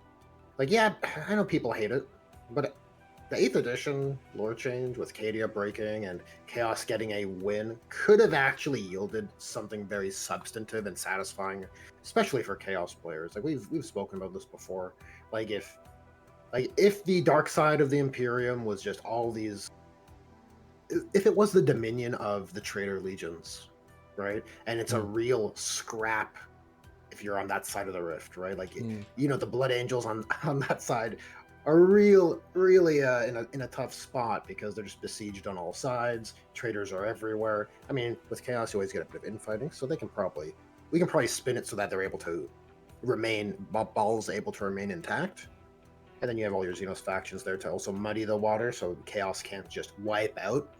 Like, yeah, I know people hate it, but the 8th edition lore change with Cadia breaking and Chaos getting a win could have actually yielded something very substantive and satisfying, especially for Chaos players. Like, we've spoken about this before. Like, if the dark side of the Imperium was just all these... If it was the dominion of the Traitor Legions... right? And it's a real scrap if you're on that side of the rift, right? Like, the Blood Angels on that side are really in a tough spot because they're just besieged on all sides. Traitors are everywhere. I mean, with Chaos, you always get a bit of infighting, so we can probably spin it so that they're able to Baal's able to remain intact. And then you have all your Xenos factions there to also muddy the water, so Chaos can't just wipe out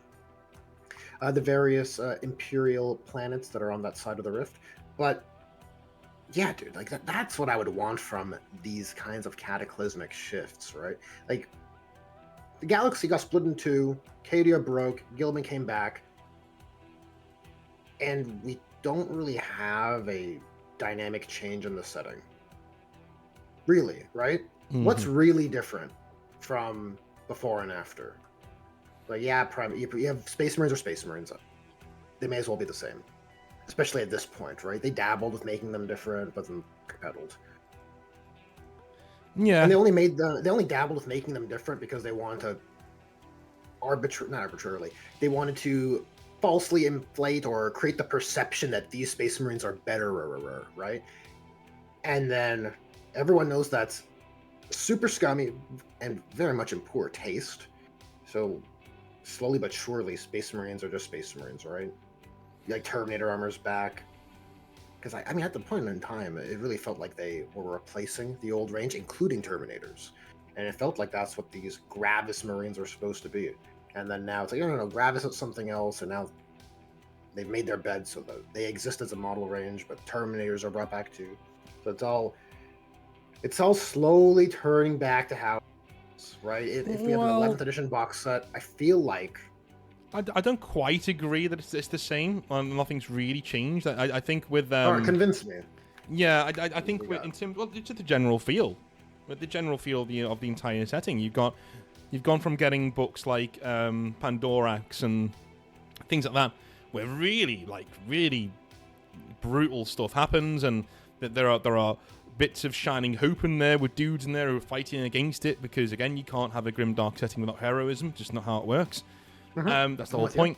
the various Imperial planets that are on that side of the rift. But yeah, dude, like that's what I would want from these kinds of cataclysmic shifts, right? Like, the galaxy got split in two, Cadia broke, Gilman came back, and we don't really have a dynamic change in the setting. Really, right? Mm-hmm. What's really different from before and after? Like, yeah, you have Space Marines or Space Marines. They may as well be the same. Especially at this point, right? They dabbled with making them different, but then peddled. Yeah. And they only dabbled with making them different because they wanted to not arbitrarily. They wanted to falsely inflate or create the perception that these Space Marines are better, right? And then everyone knows that's super scummy and very much in poor taste. So slowly but surely, Space Marines are just Space Marines, right? Like, Terminator armor's back. Because, I mean, at the point in time, it really felt like they were replacing the old range, including Terminators. And it felt like that's what these Gravis Marines were supposed to be. And then now it's like, no, Gravis is something else, and now they've made their bed so that they exist as a model range, but Terminators are brought back too. So it's all slowly turning back to how it is, right? If we have an 11th edition box set, I feel like... I don't quite agree that it's the same. Nothing's really changed. I think with... convince me. Yeah, I think in terms... Well, it's just the general feel. With the general feel of the entire setting, you've gone from getting books like Pandorax and things like that, where really brutal stuff happens, and that there are bits of shining hope in there with dudes in there who are fighting against it, because again, you can't have a Grimdark setting without heroism. Just not how it works. Mm-hmm. That's the whole point.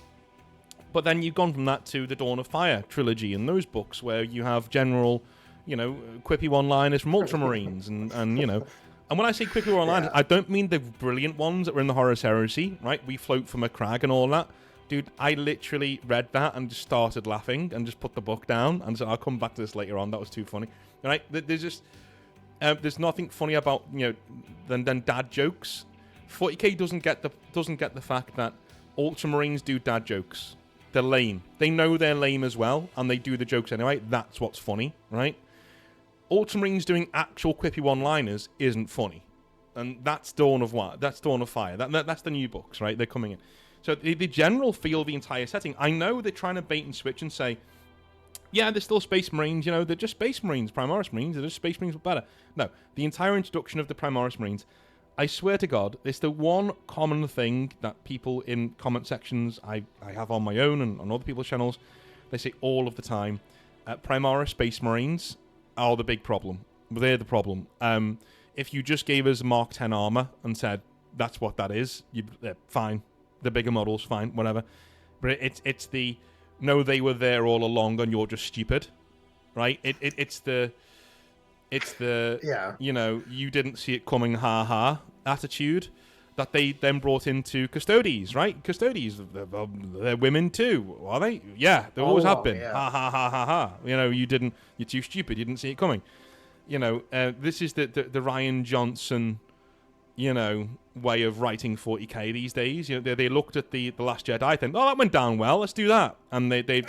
But then you've gone from that to the Dawn of Fire trilogy and those books, where you have general quippy one-liners from Ultramarines, and And when I say quippy one-liners, I don't mean the brilliant ones that were in the Horus Heresy, right? We float from a crag and all that. Dude, I literally read that and just started laughing and just put the book down and said, I'll come back to this later on. That was too funny. Right? There's just... there's nothing funny about, than dad jokes. 40k doesn't get the fact that Ultramarines do dad jokes. They're lame. They know they're lame as well, and they do the jokes anyway. That's what's funny, right? Ultramarines doing actual quippy one-liners isn't funny. And that's Dawn of What? That's Dawn of Fire. That's the new books, right? They're coming in. So the general feel of the entire setting, I know they're trying to bait and switch and say, yeah, they're still Space Marines, they're just Space Marines, Primarchs Marines, they're just Space Marines but better. No, the entire introduction of the Primarchs Marines, I swear to God, it's the one common thing that people in comment sections I have on my own and on other people's channels, they say all of the time, Primarchs Space Marines are the big problem. They're the problem. If you just gave us Mark 10 armor and said, that's what that is, fine. The bigger models, fine, whatever. But it's the... No, they were there all along, and you're just stupid, right? It's the you didn't see it coming, ha ha attitude that they then brought into Custodes, right? Custodes, they're women too, are they? Yeah, they always have been. Yeah. Ha ha ha ha ha. You're too stupid. You didn't see it coming. This is the Ryan Johnson, way of writing 40k these days. They looked at the Last Jedi, think, oh, that went down well, let's do that, and that's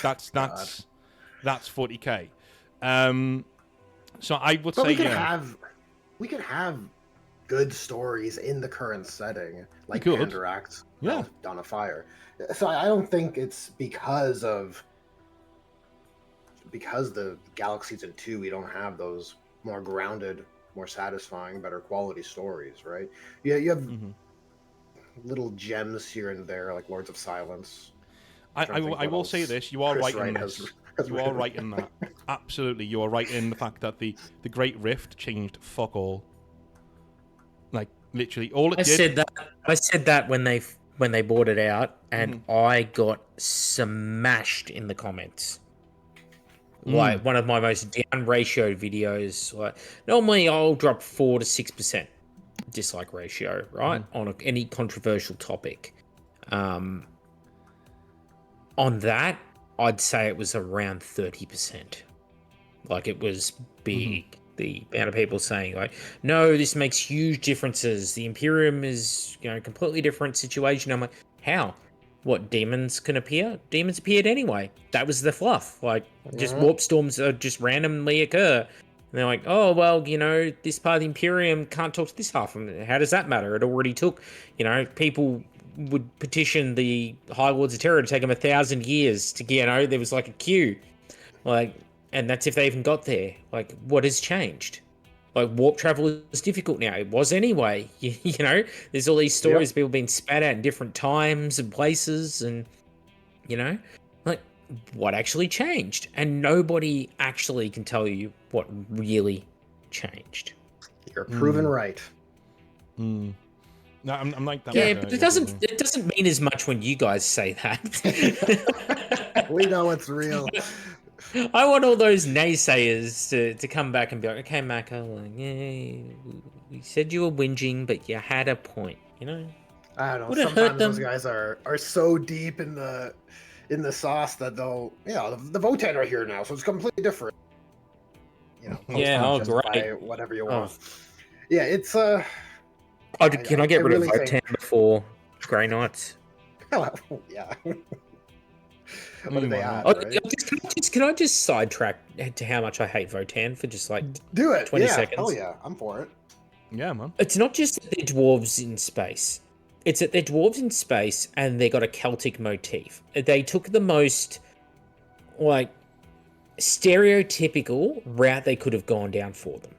40k. So I would say we could have good stories in the current setting, like Grimdark, Dawn of Fire. So I don't think it's because the Galaxies in 2 we don't have those more grounded, more satisfying, better quality stories, right? Yeah, you have little gems here and there, like Lords of Silence. I will say this: you are right in this. You are right in that. Absolutely, you are right in the fact that the Great Rift changed fuck all. Like literally, all it did. I said that when they bought it out, and I got smashed in the comments. Like one of my most down ratio videos. Like normally I'll drop 4 to 6% dislike ratio, right, on any controversial topic. On that, I'd say it was around 30%. Like it was big. The amount of people saying like, no, this makes huge differences. The Imperium is a completely different situation. I'm like, how? What, demons can appear? Demons appeared anyway. That was the fluff. Like, just warp storms just randomly occur. And they're like, oh, well, this part of the Imperium can't talk to this half. How does that matter? It already took, people would petition the High Lords of Terror to take them 1,000 years to get, there was like a queue. Like, and that's if they even got there. Like, what has changed? Like, warp travel is difficult now. It was anyway. There's all these stories of people being spat at in different times and places, and, like, what actually changed? And nobody actually can tell you what really changed. You're proven right. No, I'm like that. Yeah, but it doesn't mean as much when you guys say that. We know it's real. I want all those naysayers to come back and be like, okay, Mako, we said you were whinging, but you had a point, I don't know. Sometimes those guys are so deep in the sauce that they'll, the Votan are here now, so it's completely different. Great. Whatever you want. Yeah, it's can I get rid of Votan before Grey Knights? Yeah. What are they at, right? Can I just sidetrack to how much I hate Votan for just like do it 20 seconds? Hell yeah, I'm for it. Yeah, man. It's not just that they're dwarves in space. It's that they're dwarves in space and they got a Celtic motif. They took the most like stereotypical route they could have gone down for them,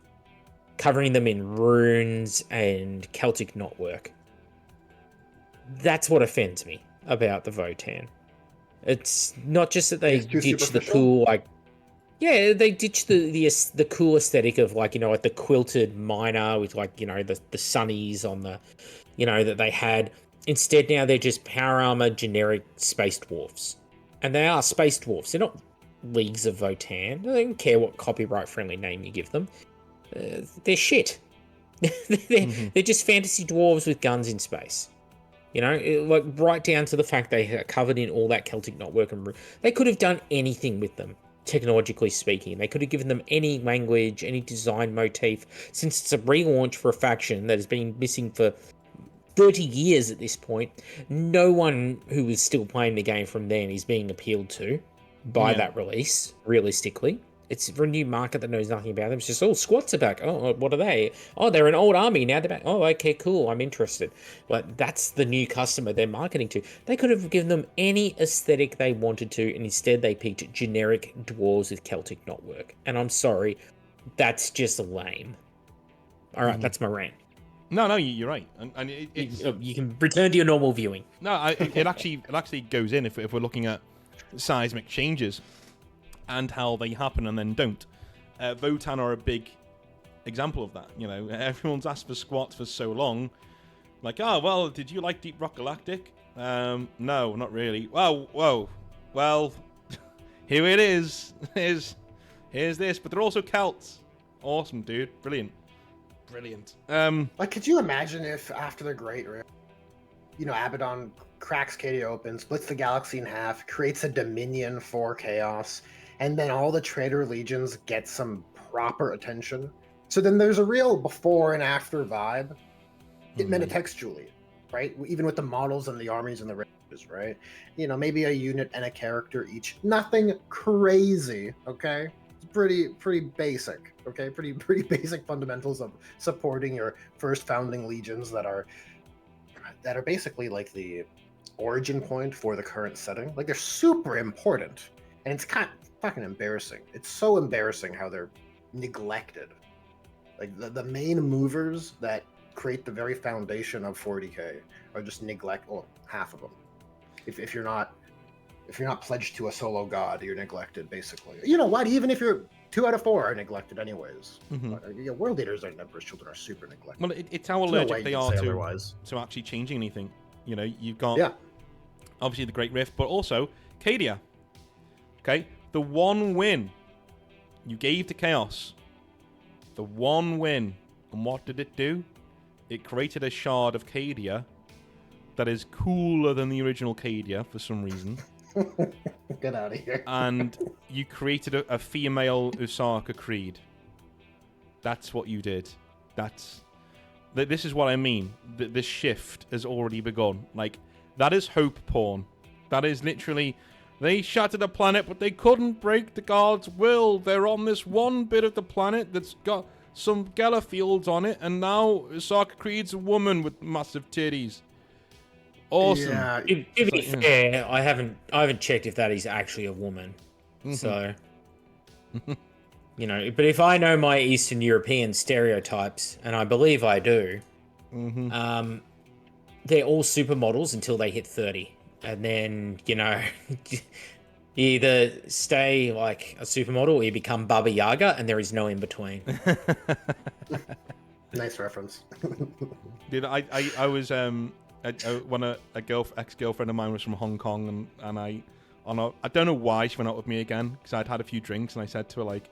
covering them in runes and Celtic knotwork. That's what offends me about the Votan. It's not just that they ditch the cool, they ditch the cool aesthetic of like the quilted miner with the sunnies on the, that they had. Instead, now they're just power armor generic space dwarfs, and they are space dwarfs. They're not Leagues of Votan. I don't care what copyright-friendly name you give them. They're shit. They're just fantasy dwarves with guns in space. You know, like right down to the fact they are covered in all that Celtic knotwork and they could have done anything with them, technologically speaking. They could have given them any language, any design motif. Since it's a relaunch for a faction that has been missing for 30 years at this point, no one who is still playing the game from then is being appealed to by that release, realistically. It's for a new market that knows nothing about them. It's just, oh, squats are back. Oh, what are they? Oh, they're an old army. Now they're back. Oh, okay, cool. I'm interested. But that's the new customer they're marketing to. They could have given them any aesthetic they wanted to, and instead they picked generic dwarves with Celtic knotwork. And I'm sorry, that's just lame. All right, that's my rant. No, you're right. And you can return to your normal viewing. No, it actually goes in if we're looking at seismic changes and how they happen and then don't. Votan are a big example of that. You know, everyone's asked for squats for so long. Like, oh, well, did you like Deep Rock Galactic? No, not really. Well, here it is. Here's this. But they're also Celts. Awesome, dude. Brilliant. Like, could you imagine if after the Great Rift, you know, Abaddon cracks Cadia open, splits the galaxy in half, creates a dominion for Chaos, and then all the traitor legions get some proper attention. So then there's a real before and after vibe, metatextually, right? Even with the models and the armies and the races, right? You know, maybe a unit and a character each. Nothing crazy, okay? It's pretty basic, okay? Pretty basic fundamentals of supporting your first founding legions that are basically like the origin point for the current setting. Like, they're super important, and it's kind of fucking embarrassing. It's so embarrassing how they're neglected. Like, the main movers that create the very foundation of 40k are just half of them. If you're not pledged to a solo god, you're neglected, basically. You know what? Even if you're 2 out of 4 are neglected anyways. World leaders and Emperor's Children are super neglected. Well, it's how allergic they are to actually changing anything. You know, you've got obviously the Great Rift, but also Cadia. Okay, the one win you gave to Chaos. The one win, and what did it do? It created a shard of Cadia that is cooler than the original Cadia for some reason. Get out of here. And you created a female Usaka Creed. That's what you did. This is what I mean. This shift has already begun. Like, that is hope porn. That is literally, they shattered a planet, but they couldn't break the God's will. They're on this one bit of the planet that's got some Geller fields on it, and now Usaka Creed's a woman with massive titties. Awesome. Yeah. To be fair, I haven't checked if that is actually a woman. So, you know, but if I know my Eastern European stereotypes, and I believe I do, they're all supermodels until they hit 30. And then, you know, you either stay like a supermodel or you become Baba Yaga, and there is no in between. Nice reference. Dude, I was when a ex-girlfriend of mine was from Hong Kong, and I don't know why she went out with me again, because I'd had a few drinks, and I said to her, like,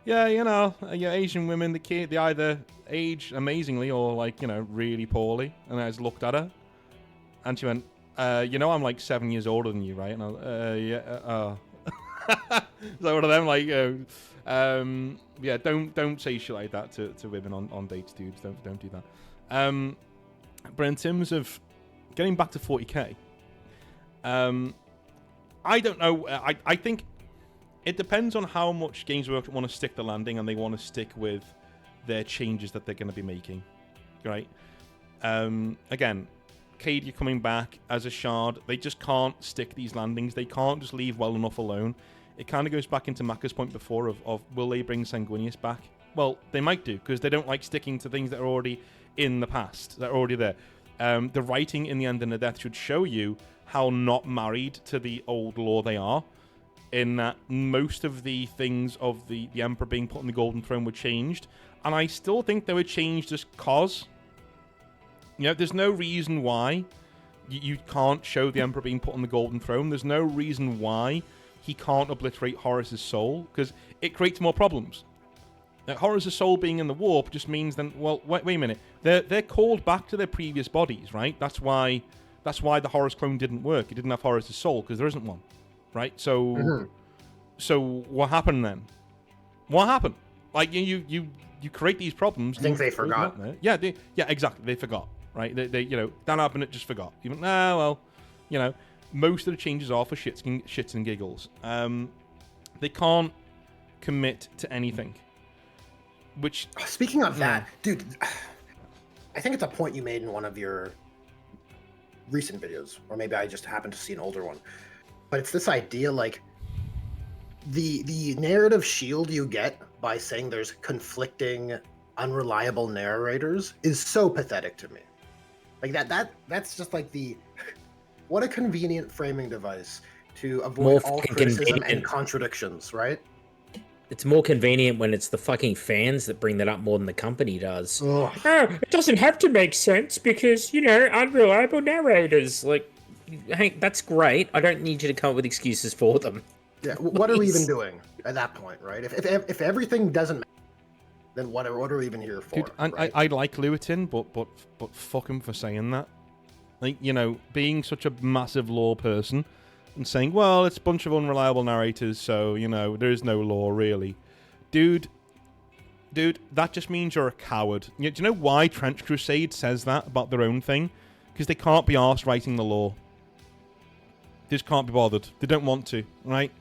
yeah, you know, Asian women, they either age amazingly or, like, you know, really poorly. And I just looked at her, and she went, you know, I'm like 7 years older than you, right? And I was, yeah, so one of them, like, yeah, don't say shit like that to women on dates, dudes. Don't do that. But in terms of getting back to 40k, I don't know. I think it depends on how much Games Workshop want to stick the landing, and they want to stick with their changes that they're going to be making, right? Again, Cadia coming back as a shard, they just can't stick these landings. They can't just leave well enough alone. It kind of goes back into Macca's point before of will they bring Sanguinius back? Well, they might do, because they don't like sticking to things that are already in the past, that are already there. The writing in the End and the Death should show you how not married to the old lore they are, in that most of the things of the Emperor being put on the Golden Throne were changed, and I still think they were changed just cause. You know, there's no reason why you can't show the Emperor being put on the Golden Throne. There's no reason why he can't obliterate Horus's soul because it creates more problems. Now, Horus's soul being in the warp just means then, well, wait a minute. They're called back to their previous bodies, right? That's why the Horus clone didn't work. It didn't have Horus's soul because there isn't one, right? So, so what happened then? What happened? Like you create these problems. I think they forgot. Yeah, exactly. They forgot, right? They that happened. It just forgot. Even well, most of the changes are for shits and giggles. They can't commit to anything. Which, speaking of that, dude, I think it's a point you made in one of your recent videos, or maybe I just happened to see an older one. But it's this idea, like the narrative shield you get by saying there's conflicting, unreliable narrators is so pathetic to me. Like that's just like what a convenient framing device to avoid all criticism and contradictions, right? It's more convenient when it's the fucking fans that bring that up more than the company does. Ugh. Oh, it doesn't have to make sense because, unreliable narrators. Like, Hank, that's great. I don't need you to come up with excuses for them. Yeah, what are we even doing at that point, right? If everything doesn't matter, then what are we even here for? Dude, right? I like Lewittin, but fuck him for saying that. Like, being such a massive lore person and saying, well, it's a bunch of unreliable narrators, so, there is no lore, really. Dude, that just means you're a coward. Do you know why Trench Crusade says that about their own thing? Because they can't be arsed writing the lore. They just can't be bothered. They don't want to, right?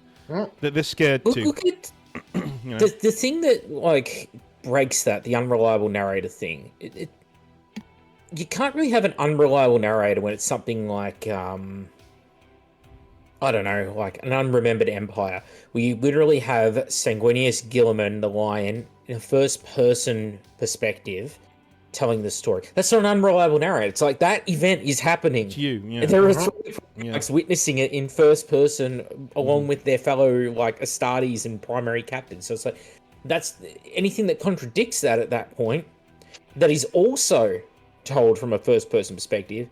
They're scared to. Look at the thing that, like, breaks that, the unreliable narrator thing. You can't really have an unreliable narrator when it's something like, I don't know, like an unremembered empire, where you literally have Sanguinius Gilliman, the lion, in a first-person perspective, telling the story. That's not an unreliable narrator. It's like that event is happening. It's you, yeah. There are three primarchs witnessing it in first person, along with their fellow like Astartes and primary captains. So it's like that's anything that contradicts that at that point, that is also told from a first-person perspective,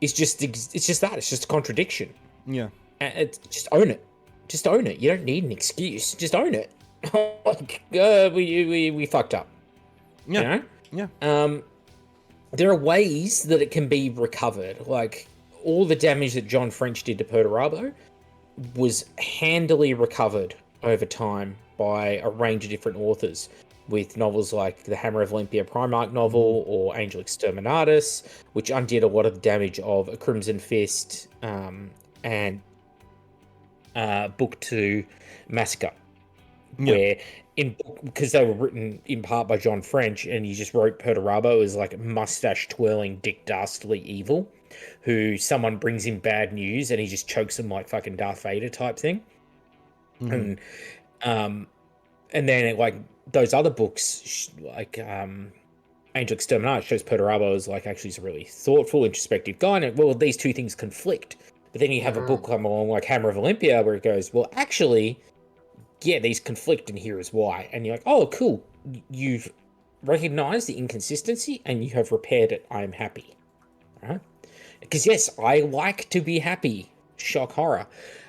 is just it's just a contradiction. Yeah. And just own it. Just own it. You don't need an excuse. Just own it. Like, we fucked up. Yeah. Yeah. There are ways that it can be recovered. Like, all the damage that John French did to Perturabo was handily recovered over time by a range of different authors, with novels like the Hammer of Olympia Primarch novel or Angel Exterminatus, which undid a lot of the damage of A Crimson Fist, and Book 2 Massacre, where because they were written in part by John French, and he just wrote Perturabo as like mustache twirling Dick Dastardly evil, who someone brings him bad news and he just chokes him like fucking Darth Vader type thing. And then like those other books, like Angel Exterminatus, shows Perturabo as like actually he's a really thoughtful, introspective guy. And well, these two things conflict. But then you have a book come along like Hammer of Olympia where it goes, well, actually, yeah, these conflict and here is why. And you're like, oh, cool. You've recognized the inconsistency and you have repaired it. I'm happy. All right? Because, yes, I like to be happy. Shock horror.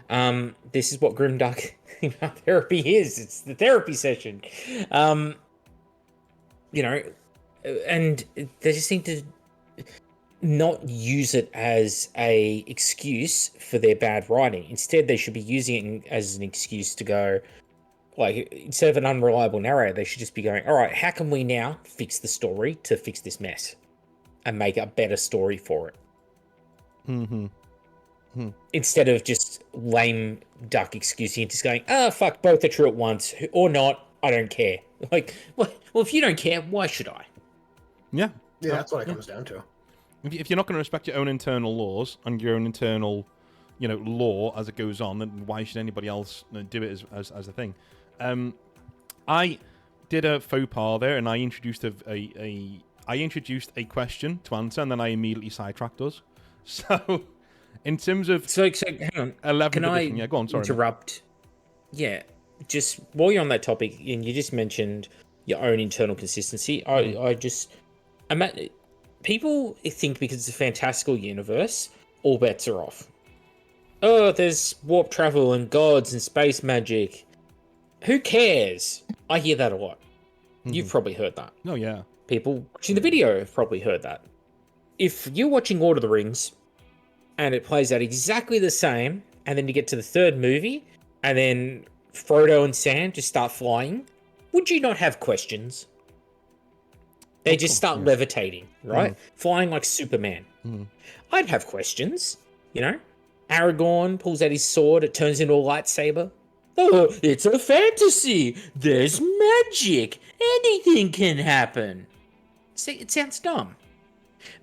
This is what Grimdark therapy is. It's the therapy session. And they just seem to not use it as a excuse for their bad writing. Instead, they should be using it as an excuse to go, like, instead of an unreliable narrator, they should just be going, all right, how can we now fix the story to fix this mess and make a better story for it? Instead of just lame duck excusing and just going, fuck, both are true at once, or not, I don't care. Like, well, if you don't care, why should I? Yeah. Yeah, that's what it comes down to. If you're not going to respect your own internal laws and your own internal, law as it goes on, then why should anybody else do it as a thing? I did a faux pas there, and I introduced a question to answer, and then I immediately sidetracked us. So, in terms of so hang on, 11th can I edition, go on, sorry. Interrupt? Yeah, just while you're on that topic, and you just mentioned your own internal consistency. People think because it's a fantastical universe, all bets are off. oh, there's warp travel and gods and space magic. Who cares? I hear that a lot. You've probably heard that. Oh, yeah. People watching the video have probably heard that. If you're watching Lord of the Rings and it plays out exactly the same, and then you get to the third movie, and then Frodo and Sam just start flying, would you not have questions? They just start levitating, right? Flying like Superman. I'd have questions, you know? Aragorn pulls out his sword, it turns into a lightsaber. Oh, it's a fantasy! There's magic! Anything can happen! See, it sounds dumb.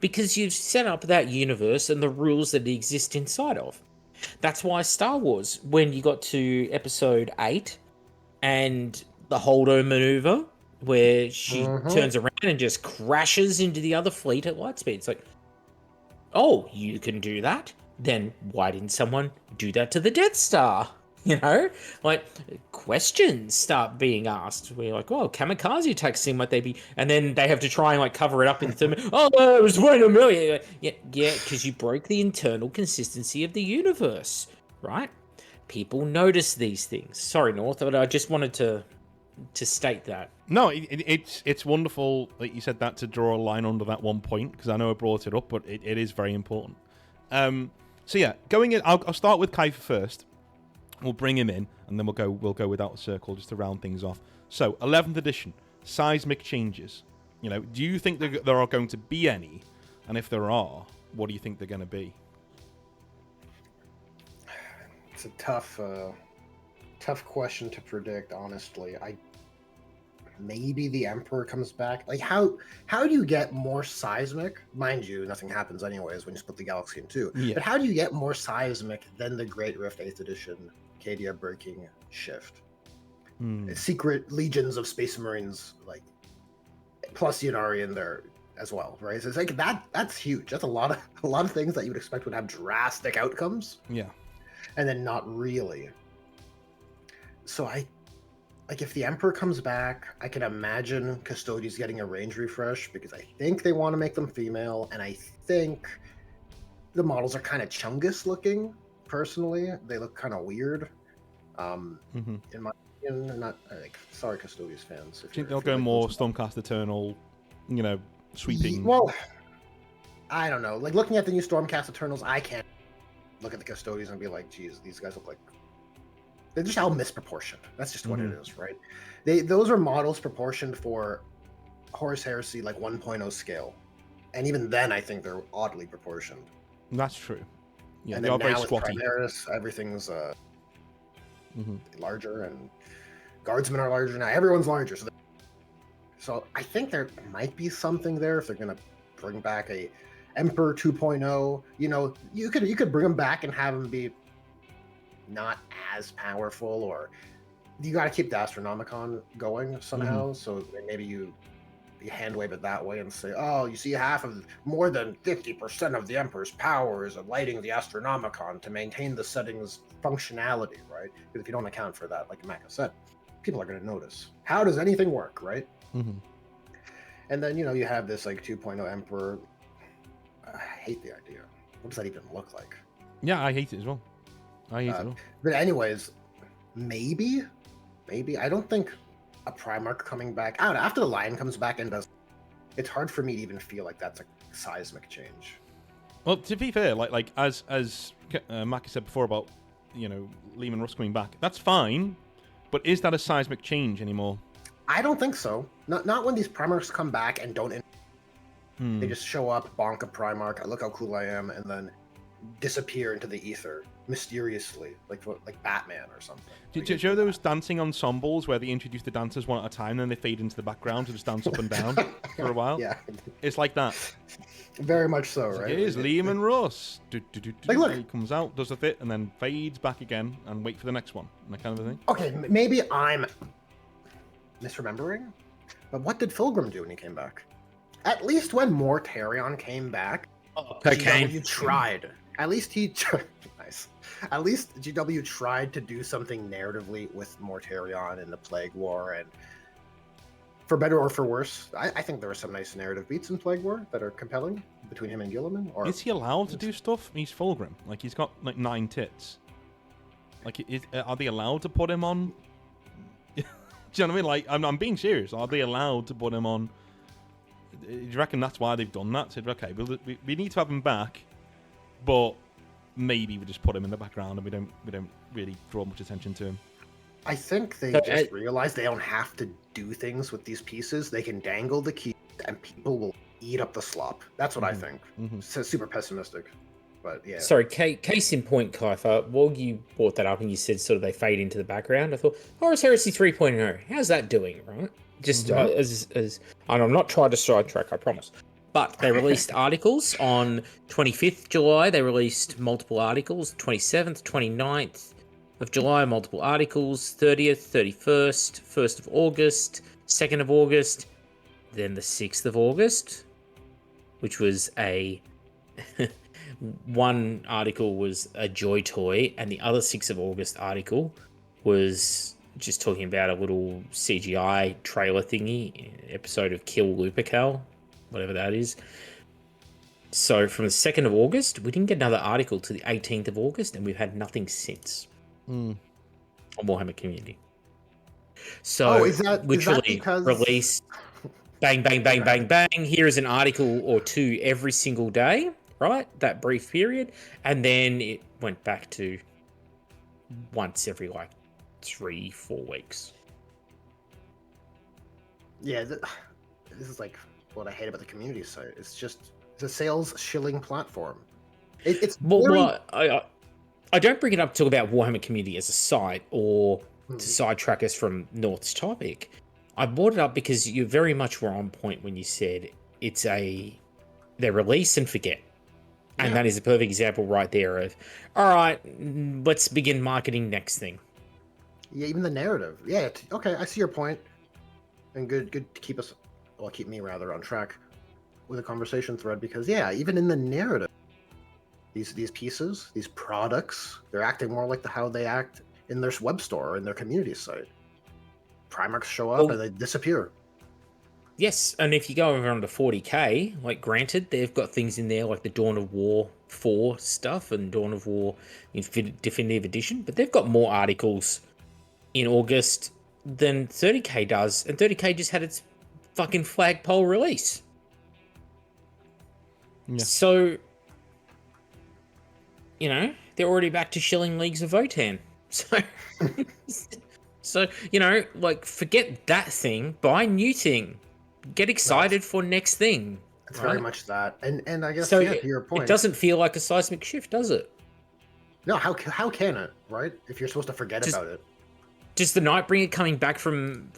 Because you've set up that universe and the rules that exist inside of. That's why Star Wars, when you got to episode 8 and the Holdo maneuver, where she turns around and just crashes into the other fleet at light speed. It's like, oh, you can do that? Then why didn't someone do that to the Death Star? You know? Like, questions start being asked. We're like, oh, kamikaze attacks seem like they'd be... And then they have to try and, like, cover it up in oh, no, it was 1 in a million. Yeah, because you broke the internal consistency of the universe, right? People notice these things. Sorry, North, but I just wanted to state that. No, it's wonderful that you said that, to draw a line under that one point, because I know I brought it up, but it is very important. So yeah, going in, I'll start with Kaifer first. We'll bring him in, and then we'll go without a circle just to round things off. So 11th edition, seismic changes. You know, do you think there are going to be any? And if there are, what do you think they're going to be? It's a tough question to predict, honestly. Maybe the Emperor comes back. Like, how do you get more seismic? Mind you, nothing happens anyways when you split the galaxy in two. Yeah. But how do you get more seismic than the Great Rift 8th edition Cadia breaking shift? Secret legions of Space Marines, like, plus Yunari in there as well, right? So it's like that's huge. That's a lot of things that you would expect would have drastic outcomes. Yeah. And then not really. So if the Emperor comes back, I can imagine Custodians getting a range refresh, because I think they want to make them female, and I think the models are kind of Chungus looking, personally. They look kind of weird. In my opinion, they're not, sorry, Custodians fans. I think they'll go more Stormcast Eternal, you know, sweeping. Well, I don't know. Like, looking at the new Stormcast Eternals, I can't look at the Custodians and be like, geez, these guys look like... They're just all misproportioned. That's just what it is, right? Those are models proportioned for Horus Heresy, like 1.0 scale. And even then, I think they're oddly proportioned. That's true. Yeah, and they then are very now with squatty. Primaris, everything's larger, and Guardsmen are larger now. Everyone's larger. So I think there might be something there if they're going to bring back a Emperor 2.0. You know, you could bring them back and have them be not as powerful, or you got to keep the Astronomicon going somehow. So maybe you hand wave it that way and say, oh, you see, more than 50% of the Emperor's power is lighting the Astronomicon to maintain the setting's functionality, right? Because if you don't account for that, like Maka said, people are going to notice. How does anything work, right? And then, you know, you have this like 2.0 Emperor. I hate the idea. What does that even look like? Yeah, I hate it as well. But anyways, maybe I don't think a Primarch coming back out after the Lion comes back and does. It's hard for me to even feel like that's a seismic change. Well, to be fair, like as Maki said before about, you know, Lehman Russ coming back, that's fine. But is that a seismic change anymore? I don't think so. Not when these Primarchs come back and don't. They just show up, bonk a Primarch. Look how cool I am, and then disappear into the ether mysteriously, like Batman or something. Do you know those dancing ensembles where they introduce the dancers one at a time, then they fade into the background to just dance up and down for a while? Yeah, it's like that. Very much so, right? It is Lehman Russ. Like, look, he comes out, does the fit, and then fades back again, and wait for the next one, that kind of a thing. Okay, maybe I'm misremembering, but what did Fulgrim do when he came back? At least when Mortarion came back, GW tried. At least he nice. At least GW tried to do something narratively with Mortarion and the Plague War, and for better or for worse, I think there were some nice narrative beats in Plague War that are compelling between him and Gilliman? Or is he allowed to do stuff? He's Fulgrim. Like, he's got like 9 tits. Like, are they allowed to put him on? Do you know what I mean? Like, I'm being serious. Are they allowed to put him on? Do you reckon that's why they've done that? Said, okay, we need to have him back, but maybe we just put him in the background and we don't really draw much attention to him. I think they just realized they don't have to do things with these pieces. They can dangle the keys and people will eat up the slop. That's what I think. So super pessimistic. But yeah. Sorry, case in point, Kaifa, while you brought that up and you said sort of they fade into the background, I thought, Horus Heresy 3.0, how's that doing, right? Just as and I'm not trying to sidetrack, I promise. But they released articles on 25th July. They released multiple articles, 27th, 29th of July, multiple articles, 30th, 31st, 1st of August, 2nd of August, then the 6th of August, which was a... one article was a Joy Toy, and the other 6th of August article was just talking about a little CGI trailer thingy, episode of Kill Lupercal, whatever that is. So from the 2nd of August, we didn't get another article to the 18th of August, and we've had nothing since on Warhammer Community. So literally released, bang, bang, bang, bang, bang. Here is an article or two every single day. Right, that brief period, and then it went back to once every like 3-4 weeks. Yeah, this is like what I hate about the community site. It's a sales shilling platform. It's well, I don't bring it up to talk about Warhammer Community as a site or to sidetrack us from North's topic. I brought it up because you very much were on point when you said they release and forget. And that is a perfect example right there of, all right, let's begin marketing next thing. Yeah, even the narrative. Yeah, okay, I see your point. And good to keep me rather on track with a conversation thread, because yeah, even in the narrative, these pieces, these products, they're acting more like how they act in their web store or in their community site. Primarchs show up and they disappear. Yes, and if you go over under 40k, like granted, they've got things in there like the Dawn of War 4 stuff and Dawn of War Definitive Edition, but they've got more articles in August than 30k does, and 30k just had its fucking flagpole release. Yeah. So, they're already back to shilling Leagues of Votan. So, like, forget that thing, buy a new thing. Get excited for next thing. It's very much that, and I guess to your point, it doesn't feel like a seismic shift, does it? No, how can it, right? If you're supposed to forget about it. Just the Nightbringer coming back from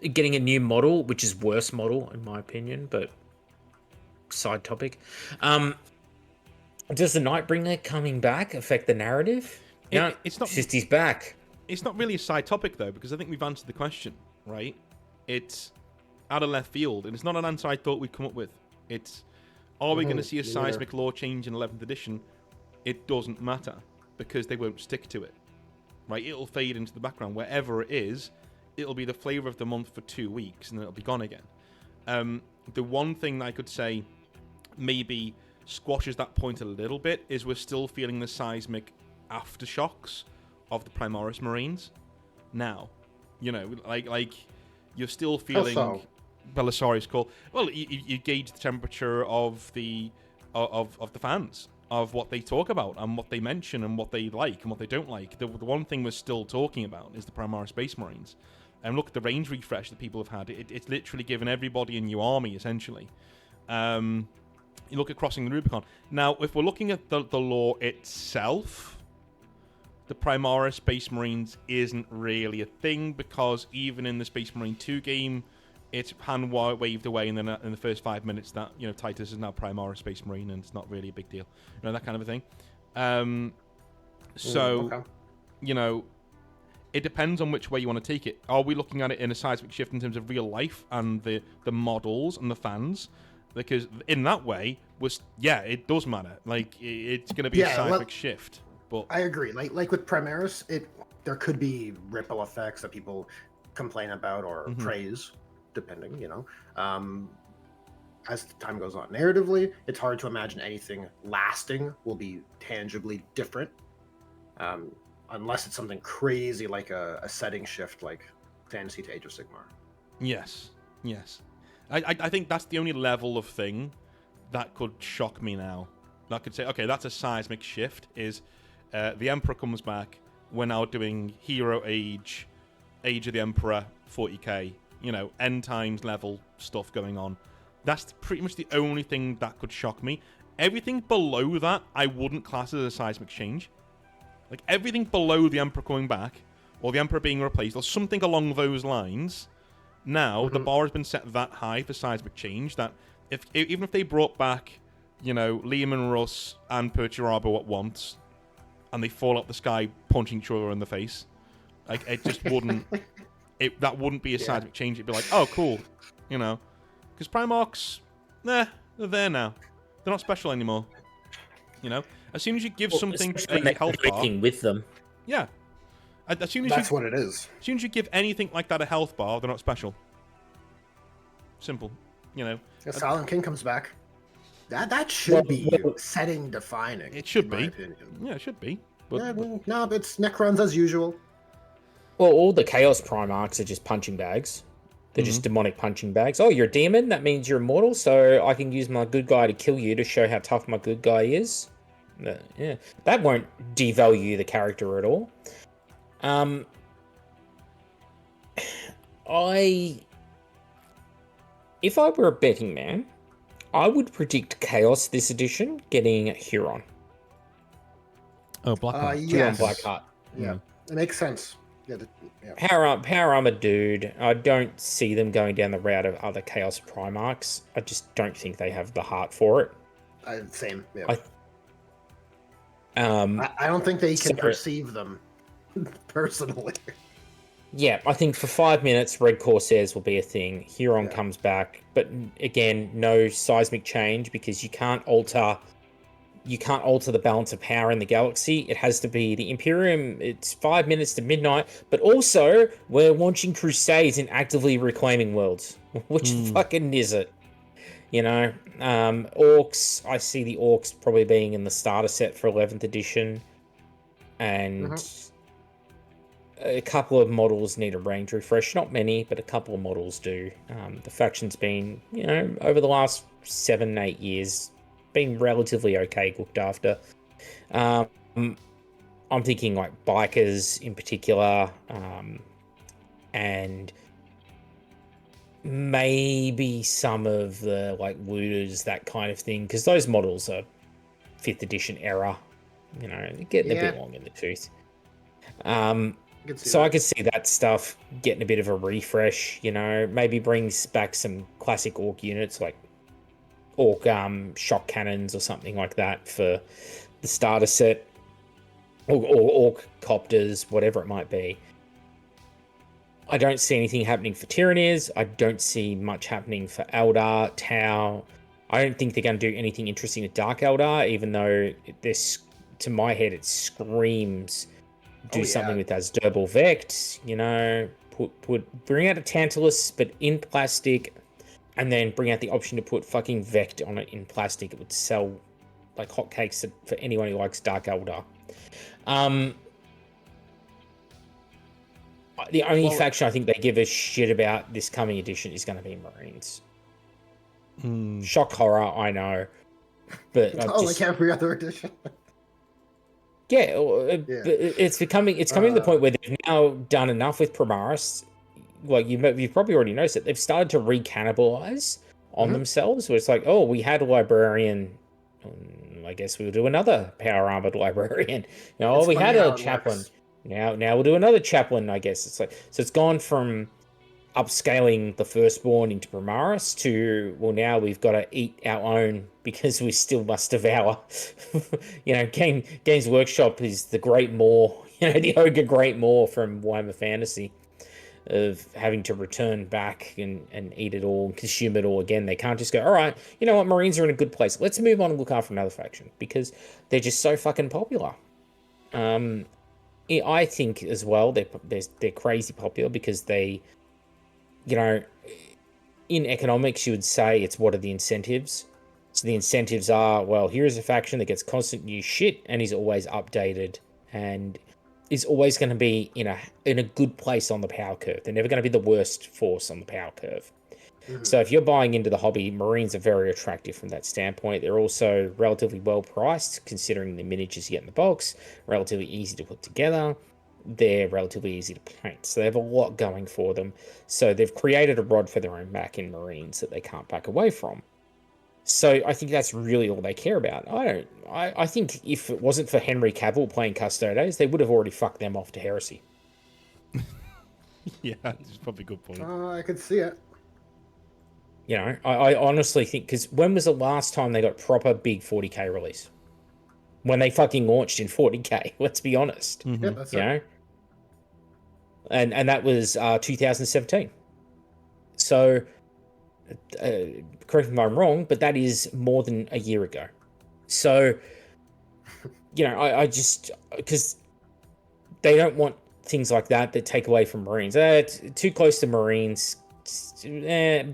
getting a new model, which is worse model in my opinion, but side topic. Does the Nightbringer coming back affect the narrative? It's not just he's back. It's not really a side topic though, because I think we've answered the question, right? It's out of left field, and it's not an answer I thought we'd come up with. It's, are we going to see a seismic law change in 11th edition? It doesn't matter, because they won't stick to it, right? It'll fade into the background. Wherever it is, it'll be the flavour of the month for 2 weeks, and then it'll be gone again. The one thing that I could say maybe squashes that point a little bit is we're still feeling the seismic aftershocks of the Primaris Marines now. Like you're still feeling Belisarius call. Well, you gauge the temperature of the fans, of what they talk about and what they mention and what they like and what they don't like. The one thing we're still talking about is the Primaris Space Marines. And look at the range refresh that people have had. It's literally given everybody a new army, essentially. You look at Crossing the Rubicon. Now, if we're looking at the lore itself, the Primaris Space Marines isn't really a thing, because even in the Space Marine 2 game, it's hand waved away in the first 5 minutes that Titus is now Primaris Space Marine, and it's not really a big deal, that kind of a thing. It depends on which way you want to take it. Are we looking at it in a seismic shift in terms of real life and the models and the fans? Because in that way, it does matter. Like, it's going to be a seismic shift. But I agree. Like with Primaris, there could be ripple effects that people complain about or praise, depending. as time goes on. Narratively, it's hard to imagine anything lasting will be tangibly different, unless it's something crazy like a setting shift, like Fantasy to Age of Sigmar. Yes. I think that's the only level of thing that could shock me now. That could say, okay, that's a seismic shift. Is the Emperor comes back. We're now doing Hero Age of the Emperor, 40k. End times level stuff going on. That's pretty much the only thing that could shock me. Everything below that, I wouldn't class as a seismic change. Like, everything below the Emperor coming back, or the Emperor being replaced, or something along those lines, now the bar has been set that high for seismic change that even if they brought back, Liam and Russ and Perturabo at once, and they fall out the sky punching each other in the face, like, it just wouldn't... that wouldn't be a seismic change. It'd be like, oh, cool, because Primarchs, they're there now. They're not special anymore. As soon as you give something a health bar with them. Yeah. As soon as That's what it is. As soon as you give anything like that a health bar, they're not special. Simple. Silent King comes back. That should be setting defining. It should be. Opinion. Yeah, it should be. But no, it's Necrons as usual. Well, all the Chaos Primarchs are just punching bags. They're just demonic punching bags. Oh, you're a demon? That means you're immortal, so I can use my good guy to kill you to show how tough my good guy is. Yeah, that won't devalue the character at all. If I were a betting man, I would predict Chaos this edition getting Huron. Oh, Blackheart. Huron Blackheart. Yeah, it makes sense. Yeah. Power armor dude. I don't see them going down the route of other Chaos Primarchs. I just don't think they have the heart for it. Same. Yeah. I don't think they can perceive them personally. Yeah, I think for 5 minutes, Red Corsairs will be a thing. Huron comes back, but again, no seismic change because you can't alter the balance of power in the galaxy. It has to be the Imperium. It's 5 minutes to midnight, but also we're launching crusades and actively reclaiming worlds. Which fucking is it? Orcs. I see the Orcs probably being in the starter set for 11th edition, and a couple of models need a range refresh. Not many, but a couple of models do. The faction's been, over the last 7-8 years, been relatively okay looked after. I'm thinking like bikers in particular, and maybe some of the like looters, that kind of thing, because those models are 5th edition era. Getting a bit long in the tooth. So I could see that stuff getting a bit of a refresh. Maybe brings back some classic Orc units like Orc shock cannons or something like that for the starter set, or Orc copters, whatever it might be. I don't see anything happening for Tyrannies. I don't see much happening for Eldar, Tau. I don't think they're going to do anything interesting with Dark Eldar, even though this, to my head, it screams do something with Asdrubal Vect. Bring out a Tantalus, but in plastic. And then bring out the option to put fucking Vect on it in plastic. It would sell like hotcakes for anyone who likes Dark Eldar. The only faction I think they give a shit about this coming edition is going to be Marines. Shock horror, I know. But like every other edition. It's coming to the point where they've now done enough with Primaris. Like you've probably already noticed it. They've started to recannibalize on themselves. Where it's like, oh, we had a librarian. I guess we'll do another power armored librarian. We had a chaplain. Now we'll do another chaplain. I guess it's like, so it's gone from upscaling the firstborn into Primaris to, well, now we've got to eat our own because we still must devour. Games Workshop is the Great Maw. The Ogre Great Maw from Warhammer Fantasy, of having to return back and eat it all and consume it all again. They can't just go, all right, you know what, Marines are in a good place. Let's move on and look after another faction because they're just so fucking popular. I think as well they're crazy popular because they, in economics, you would say it's what are the incentives? So the incentives are, well, here is a faction that gets constant new shit and is always updated and is always going to be in a good place on the power curve. They're never going to be the worst force on the power curve. So if you're buying into the hobby, Marines are very attractive from that standpoint. They're also relatively well priced, considering the miniatures you get in the box, relatively easy to put together. They're relatively easy to paint. So they have a lot going for them. So they've created a rod for their own back in Marines that they can't back away from. So I think that's really all they care about. I think if it wasn't for Henry Cavill playing Custodes, they would have already fucked them off to heresy. Yeah, that's probably a good point. I could see it. You know, I honestly think, because when was the last time they got proper big 40k release? When they fucking launched in 40k, let's be honest. Mm-hmm. Yeah, that's you know? And that was 2017. So, correct me if I'm wrong, but that is more than a year ago. So, you know, I just, because they don't want things like that take away from Marines. It's too close to Marines.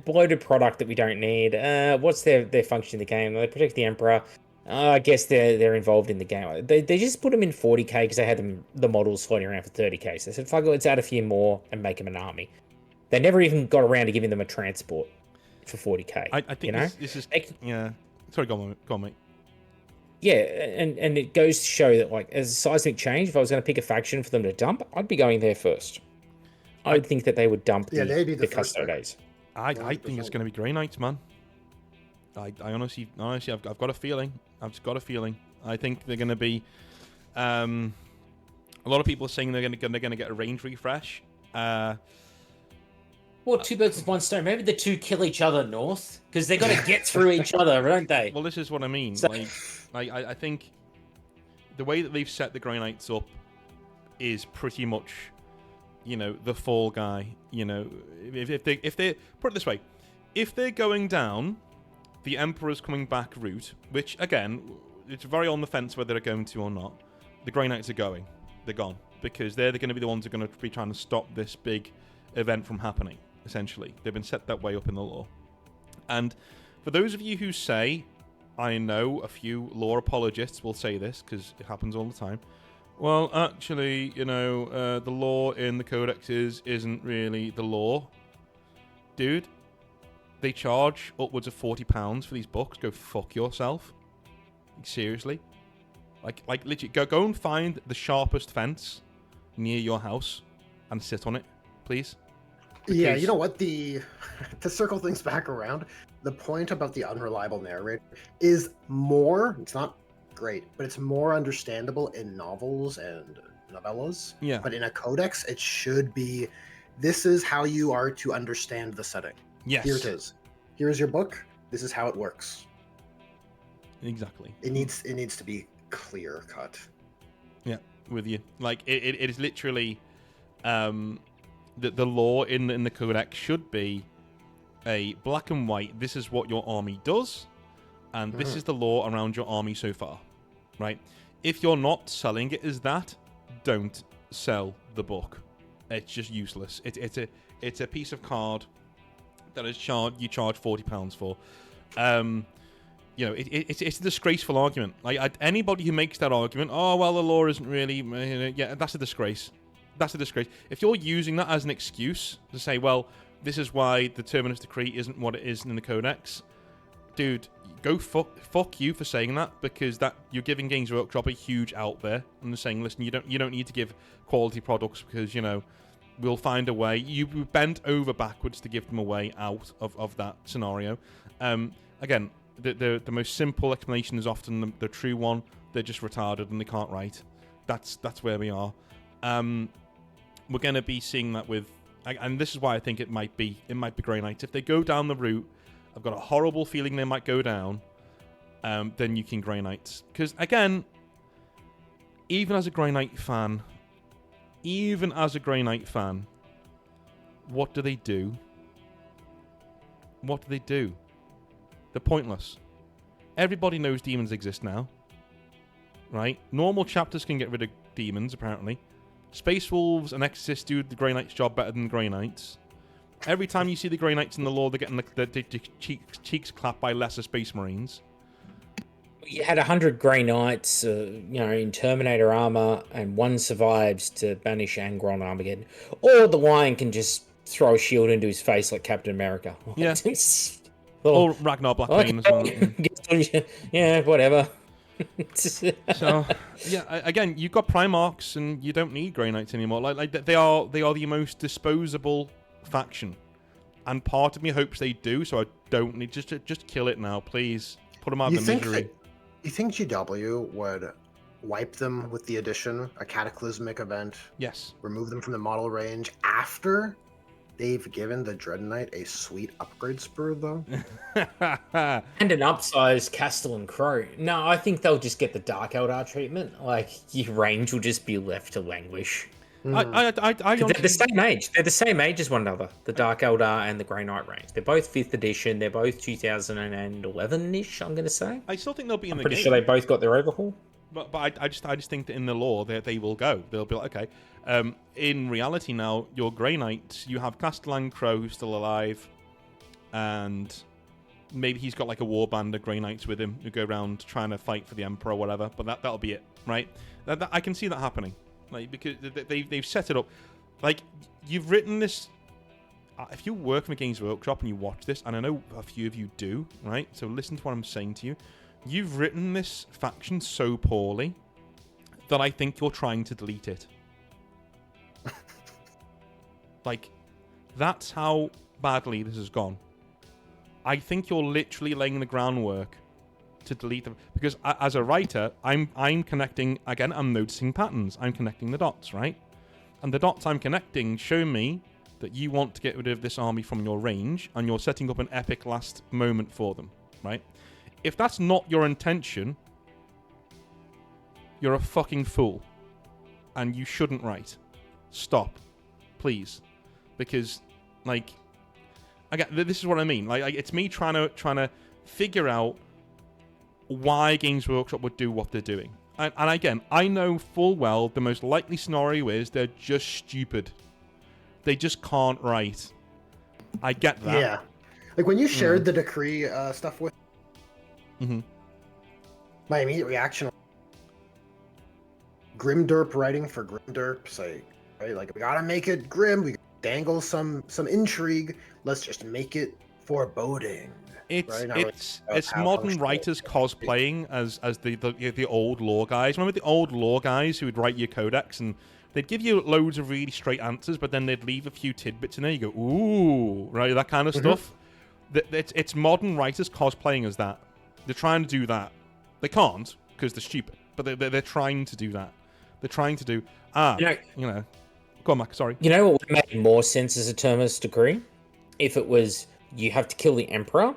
Bloated product that we don't need. What's their function in the game? They protect the Emperor. I guess they're involved in the game. They just put them in 40k because they had the models floating around for 30k. So they said, fuck it, let's add a few more and make them an army. They never even got around to giving them a transport for 40k. I think, you know? this is... Yeah. Sorry, go on, mate. Yeah, and it goes to show that, like, as a seismic change, if I was going to pick a faction for them to dump, I'd be going there first. I would think that they would dump the Custodes. I think it's going to be Grey Knights, man. I honestly, I've got a feeling. I've just got a feeling. I think they're going to be. A lot of people are saying they're going to get a range refresh. Well, two birds with one stone. Maybe the two kill each other north because they're going to get through each other, don't they? Well, this is what I mean. So, I think the way that they've set the Grey Knights up is pretty much, you know, the fall guy. You know, if they put it this way, if they're going down the Emperor's coming back route, which again, it's very on the fence whether they're going to or not, the Grey Knights are going. They're gone because they're going to be the ones who are going to be trying to stop this big event from happening. Essentially, they've been set that way up in the lore. And for those of you who say, I know a few lore apologists will say this because it happens all the time. Well, actually, you know, the lore in the codexes isn't really the lore. Dude, they charge upwards of £40 for these books. Go fuck yourself. Like, seriously. Like literally, go and find the sharpest fence near your house and sit on it, please. Because... Yeah, you know what? To circle things back around, the point about the unreliable narrator is more, it's not great, but it's more understandable in novels and novellas. Yeah. But in a codex, it should be, this is how you are to understand the setting. Yes. Here it is. Here's your book. This is how it works. Exactly. It needs to be clear cut. Yeah, with you. Like it is literally, the lore in the codex should be a black and white. This is what your army does, and this is the lore around your army so far, right? If you're not selling it as that, don't sell the book. It's just useless. It's a piece of card that is you charge £40 for. You know, it's a disgraceful argument. Like anybody who makes that argument, oh well, the law isn't really, yeah, that's a disgrace. That's a disgrace. If you're using that as an excuse to say, well, this is why the Terminus Decree isn't what it is in the Codex, dude, go fuck you for saying that, because that you're giving Games Workshop a huge out there and they're saying, listen, you don't need to give quality products because, you know, we'll find a way. You bent over backwards to give them a way out of that scenario. Again, the most simple explanation is often the true one. They're just retarded and they can't write. That's where we are. We're going to be seeing that with, and this is why I think it might be Grey Knights. If they go down the route, I've got a horrible feeling they might go down. Then you can Grey Knights, because again, even as a Grey Knight fan, what do they do? What do they do? They're pointless. Everybody knows demons exist now, right? Normal chapters can get rid of demons, apparently. Space Wolves and Exorcists do the Grey Knight's job better than Grey Knights. Every time you see the Grey Knights in the lore, they're getting the cheeks clapped by lesser Space Marines. You had 100 Grey Knights, in Terminator armor, and one survives to banish Angron and Armageddon. Or the Lion can just throw a shield into his face like Captain America. Yeah. Or Ragnar Blackbane as well. Yeah, whatever. So, yeah, again, you've got Primarchs, and you don't need Grey Knights anymore. Like they are the most disposable faction, and part of me hopes they do. So I don't need just kill it now, please. Put them out of the misery. You think GW would wipe them with the addition, a cataclysmic event? Yes. Remove them from the model range after they've given the Dread Knight a sweet upgrade spur, though? And an upsized Castellan Crow. No, I think they'll just get the Dark Eldar treatment. Like, your range will just be left to languish. I They're the same age. They're the same age as one another. The Dark Eldar and the Grey Knight range. They're both 5th edition. They're both 2011-ish, I'm going to say. I still think they'll be in the game. Pretty sure they both got their overhaul. But I just think that in the lore they will go. They'll be like, okay. In reality now, your Grey Knight, you have Castellan Crow who's still alive, and maybe he's got like a warband of Grey Knights with him who go around trying to fight for the Emperor or whatever. But that'll be it, right? I can see that happening. Like, because they've set it up. Like, you've written this. If you work from Games Workshop and you watch this, and I know a few of you do, right? So listen to what I'm saying to you. You've written this faction so poorly that I think you're trying to delete it. Like, that's how badly this has gone. I think you're literally laying the groundwork to delete them, because as a writer, I'm connecting again. I'm noticing patterns. I'm connecting the dots, right? And the dots I'm connecting show me that you want to get rid of this army from your range, and you're setting up an epic last moment for them, right? If that's not your intention, you're a fucking fool, and you shouldn't write. Stop, please, because like, again, this is what I mean. Like it's me trying to figure out why Games Workshop would do what they're doing. And again, I know full well the most likely scenario is they're just stupid. They just can't write. I get that. Yeah. Like when you shared the decree stuff with my immediate reaction, Grimdark writing for Grimdark sake, right? Like, we gotta make it grim, we dangle some intrigue, let's just make it foreboding. It's modern writers cosplaying as the old lore guys. Remember the old lore guys who would write your codex and they'd give you loads of really straight answers, but then they'd leave a few tidbits in there. You go, ooh, right, that kind of stuff. It's modern writers cosplaying as that. They're trying to do that. They can't because they're stupid, but they're trying to do that. They're trying to do Go on, Mac. Sorry. You know what would make more sense as a terminus decree? If it was you have to kill the Emperor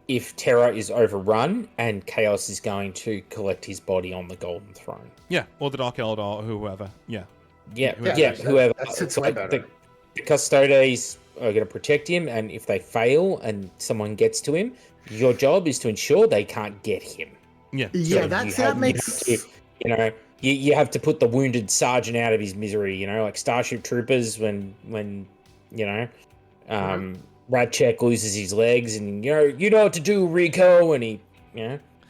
if Terra is overrun and Chaos is going to collect his body on the Golden Throne. Yeah, or the Dark Eldar or whoever. Yeah, whoever. That sits way better. The Custodes are going to protect him, and if they fail and someone gets to him, your job is to ensure they can't get him. Yeah, yeah, that makes... You have to put the wounded sergeant out of his misery, like Starship Troopers when Radchek loses his legs and you know what to do, Rico, and he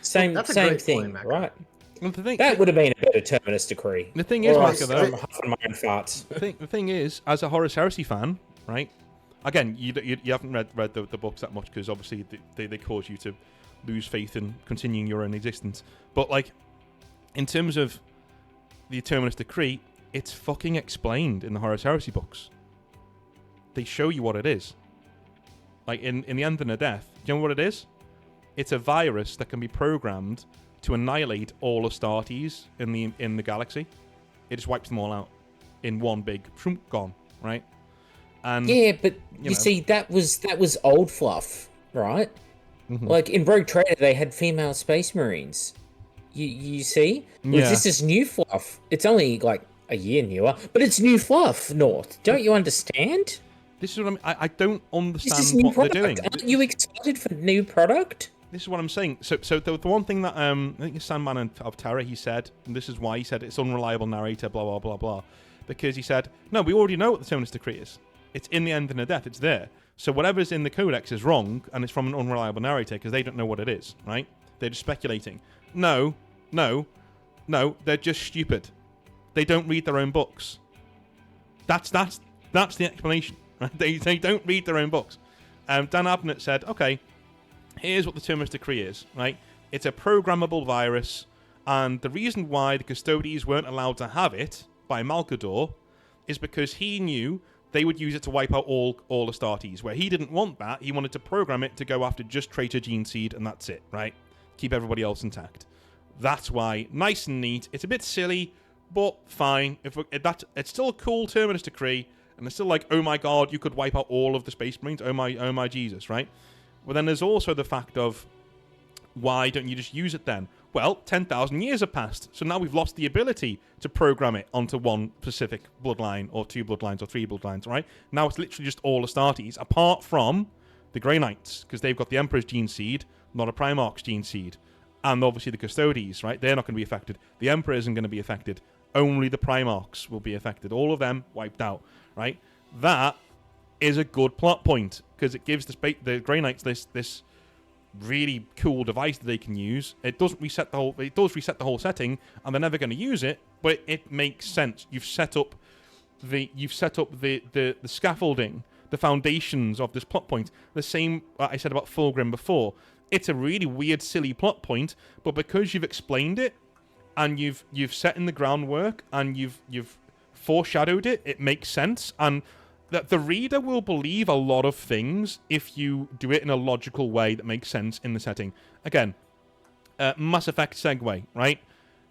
same thing, point, right? Well, that would have been a better terminus decree. The thing is, Maka, though, my own farts. The thing is, as a Horus Heresy fan, right? Again, you haven't read the books that much because obviously they cause you to lose faith in continuing your own existence. But like, in terms of the terminus decree, it's fucking explained in the Horus Heresy books. They show you what it is. Like in the End of the Death, do you know what it is? It's a virus that can be programmed to annihilate all Astartes in the galaxy. It just wipes them all out in one big gone, right? And yeah, but you see, that was old fluff, right? Mm-hmm. Like in Rogue Trader, they had female space marines. You see, this is new fluff. It's only like a year newer, but it's new fluff. North, don't you understand? This is what I don't understand what product. they're doing. Aren't you excited for new product? This is what I'm saying. So the one thing that I think Sandman of Terror, he said, and this is why he said it's unreliable narrator, blah blah blah blah, because he said no, we already know what the terminus decree is. It's in the End and the Death. It's there. So whatever's in the codex is wrong, and it's from an unreliable narrator because they don't know what it is, right? They're just speculating. No, they're just stupid. They don't read their own books. That's the explanation. Right? They don't read their own books. Dan Abnett said, okay, here's what the Terminus Decree is, right? It's a programmable virus, and the reason why the Custodes weren't allowed to have it by Malkador is because he knew they would use it to wipe out all Astartes. Where he didn't want that, he wanted to program it to go after just Traitor Gene Seed, and that's it, right? Keep everybody else intact. That's why, nice and neat. It's a bit silly, but fine. It's still a cool Terminus Decree, and it's still like, oh my god, you could wipe out all of the Space Marines. Oh my Jesus, right? Well, then there's also the fact of, why don't you just use it then? Well, 10,000 years have passed, so now we've lost the ability to program it onto one specific bloodline, or 2 bloodlines, or 3 bloodlines, right? Now it's literally just all Astartes, apart from the Grey Knights, because they've got the Emperor's Gene Seed, not a Primarch's Gene Seed. And obviously the Custodes, right? They're not going to be affected. The Emperor isn't going to be affected. Only the Primarchs will be affected. All of them wiped out, right? That is a good plot point, because it gives the Grey Knights this really cool device that they can use. It doesn't reset the whole. It does reset the whole setting, and they're never going to use it. But it makes sense. You've set up the scaffolding, the foundations of this plot point. The same I said about Fulgrim before. It's a really weird, silly plot point, but because you've explained it and you've set in the groundwork and you've foreshadowed it, it makes sense, and that the reader will believe a lot of things if you do it in a logical way that makes sense in the setting. Again, Mass Effect segue, right?